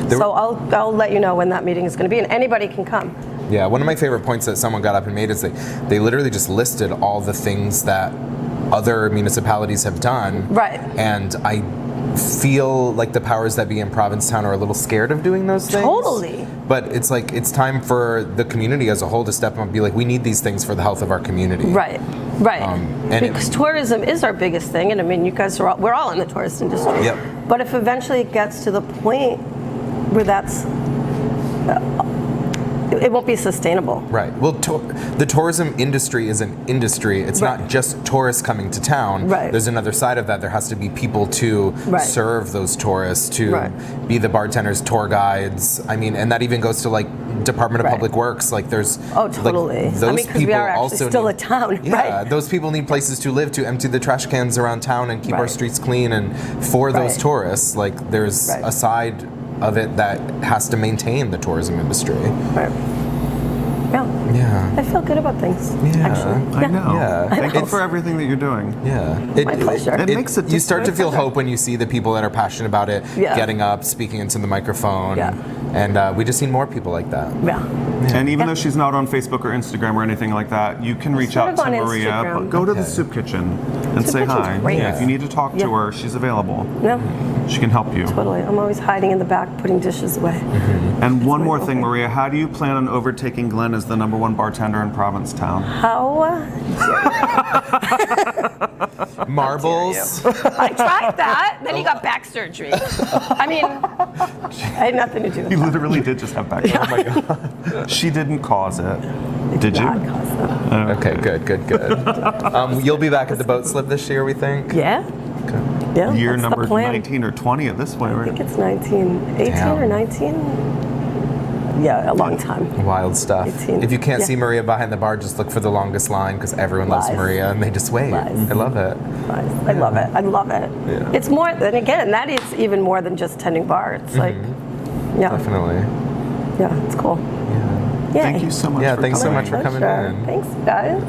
Speaker 7: So I'll let you know when that meeting is going to be, and anybody can come.
Speaker 4: Yeah, one of my favorite points that someone got up and made is they literally just listed all the things that other municipalities have done.
Speaker 7: Right.
Speaker 4: And I feel like the powers that be in Provincetown are a little scared of doing those things.
Speaker 7: Totally.
Speaker 4: But it's like, it's time for the community as a whole to step up and be like, we need these things for the health of our community.
Speaker 7: Right.
Speaker 4: and
Speaker 7: Because tourism is our biggest thing, and I mean, you guys are we're all in the tourist industry.
Speaker 4: Yep.
Speaker 7: But if eventually it gets to the point where that's it won't be sustainable.
Speaker 4: Right. Well, the tourism industry is an industry. It's
Speaker 7: Right.
Speaker 4: not just tourists coming to town.
Speaker 7: Right.
Speaker 4: There's another side of that. There has to be people to
Speaker 7: Right.
Speaker 4: serve those tourists, to
Speaker 7: Right.
Speaker 4: be the bartenders, tour guides. I mean, and that even goes to like Department of
Speaker 7: Right.
Speaker 4: Public Works. Like there's
Speaker 7: Oh, totally.
Speaker 4: Like, those
Speaker 7: I mean, because we
Speaker 4: people
Speaker 7: are actually
Speaker 4: also
Speaker 7: still
Speaker 4: need,
Speaker 7: a town,
Speaker 4: yeah,
Speaker 7: right?
Speaker 4: those people need places to live, to empty the trash cans around town and keep our
Speaker 7: Right.
Speaker 4: streets clean. And for those
Speaker 7: Right.
Speaker 4: tourists, like there's
Speaker 7: Right.
Speaker 4: a side of it that has to maintain the tourism industry.
Speaker 7: Right. Yeah.
Speaker 4: Yeah.
Speaker 7: I feel good about things.
Speaker 4: Yeah.
Speaker 7: Actually.
Speaker 3: I know.
Speaker 4: Yeah.
Speaker 3: Thank you
Speaker 4: It's-
Speaker 3: for everything that you're doing.
Speaker 4: Yeah,
Speaker 7: My pleasure.
Speaker 3: It makes a
Speaker 4: You start to
Speaker 3: difference.
Speaker 4: feel hope when you see the people that are passionate about it
Speaker 7: Yeah.
Speaker 4: getting up, speaking into the microphone,
Speaker 7: Yeah.
Speaker 4: and we just need more people like that.
Speaker 7: Yeah.
Speaker 3: And even though she's not on Facebook or Instagram or anything like that, you can reach
Speaker 7: sort
Speaker 3: out
Speaker 7: of
Speaker 3: to
Speaker 7: on
Speaker 3: Maria.
Speaker 7: Instagram.
Speaker 3: But go to the
Speaker 4: Okay.
Speaker 3: soup kitchen and
Speaker 7: Soup
Speaker 3: say
Speaker 7: kitchen's
Speaker 3: hi.
Speaker 7: great.
Speaker 3: Yeah, if you need to talk to
Speaker 7: Yeah.
Speaker 3: her, she's available.
Speaker 7: Yeah.
Speaker 3: She can help you.
Speaker 7: Totally. I'm always hiding in the back, putting dishes away.
Speaker 3: And one
Speaker 7: my
Speaker 3: more thing,
Speaker 7: okay.
Speaker 3: Maria, how do you plan on overtaking Glenn as the #1 bartender in Provincetown?
Speaker 7: How?
Speaker 4: Marbles.
Speaker 7: I tried that. Then he got back surgery. I mean, I had nothing to do with
Speaker 3: You
Speaker 7: that.
Speaker 3: literally did just have back. Oh my god. She didn't cause it. Did you?
Speaker 7: God caused that.
Speaker 4: Okay, good. You'll be back at the boat slip this year, we think.
Speaker 7: Yeah. Yeah.
Speaker 3: Year
Speaker 7: that's
Speaker 3: number
Speaker 7: the plan.
Speaker 3: 19 or 20 at this point,
Speaker 7: I
Speaker 3: right?
Speaker 7: think it's 19, 18
Speaker 4: Damn.
Speaker 7: or 19. Yeah, a long time.
Speaker 4: Wild stuff.
Speaker 7: 18.
Speaker 4: If you can't
Speaker 7: Yeah.
Speaker 4: see Maria behind the bar, just look for the longest line because everyone loves
Speaker 7: Lies.
Speaker 4: Maria and they just wait.
Speaker 7: Lies.
Speaker 4: I love it.
Speaker 7: Nice. I love it. I love it.
Speaker 4: Yeah.
Speaker 7: It's more, and again, that is even more than just tending bar. It's like, yeah,
Speaker 4: Definitely.
Speaker 7: yeah, it's cool. Yeah.
Speaker 3: Thank you so much
Speaker 4: Yeah,
Speaker 3: for
Speaker 4: thanks so
Speaker 3: coming.
Speaker 4: much for coming
Speaker 7: Pleasure.
Speaker 4: in.
Speaker 7: Thanks, guys.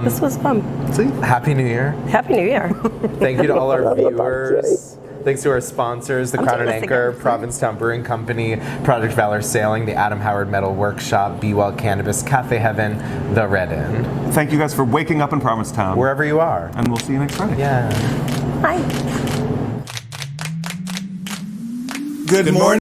Speaker 7: This was fun.
Speaker 3: See?
Speaker 4: Happy New Year.
Speaker 7: Happy New Year.
Speaker 4: Thank you to all our
Speaker 7: Love you,
Speaker 4: viewers. Thanks to our sponsors, the
Speaker 7: I'm
Speaker 4: Crown and
Speaker 7: doing this
Speaker 4: Anchor,
Speaker 7: again.
Speaker 4: Provincetown Brewing Company, Project Valor Sailing, the Adam Howard Metal Workshop, Be Well Cannabis, Cafe Heaven, The Red Inn.
Speaker 3: Thank you guys for waking up in Provincetown.
Speaker 4: Wherever you are.
Speaker 3: And we'll see you next Friday.
Speaker 4: Yeah.
Speaker 7: Hi.
Speaker 1: Good morning.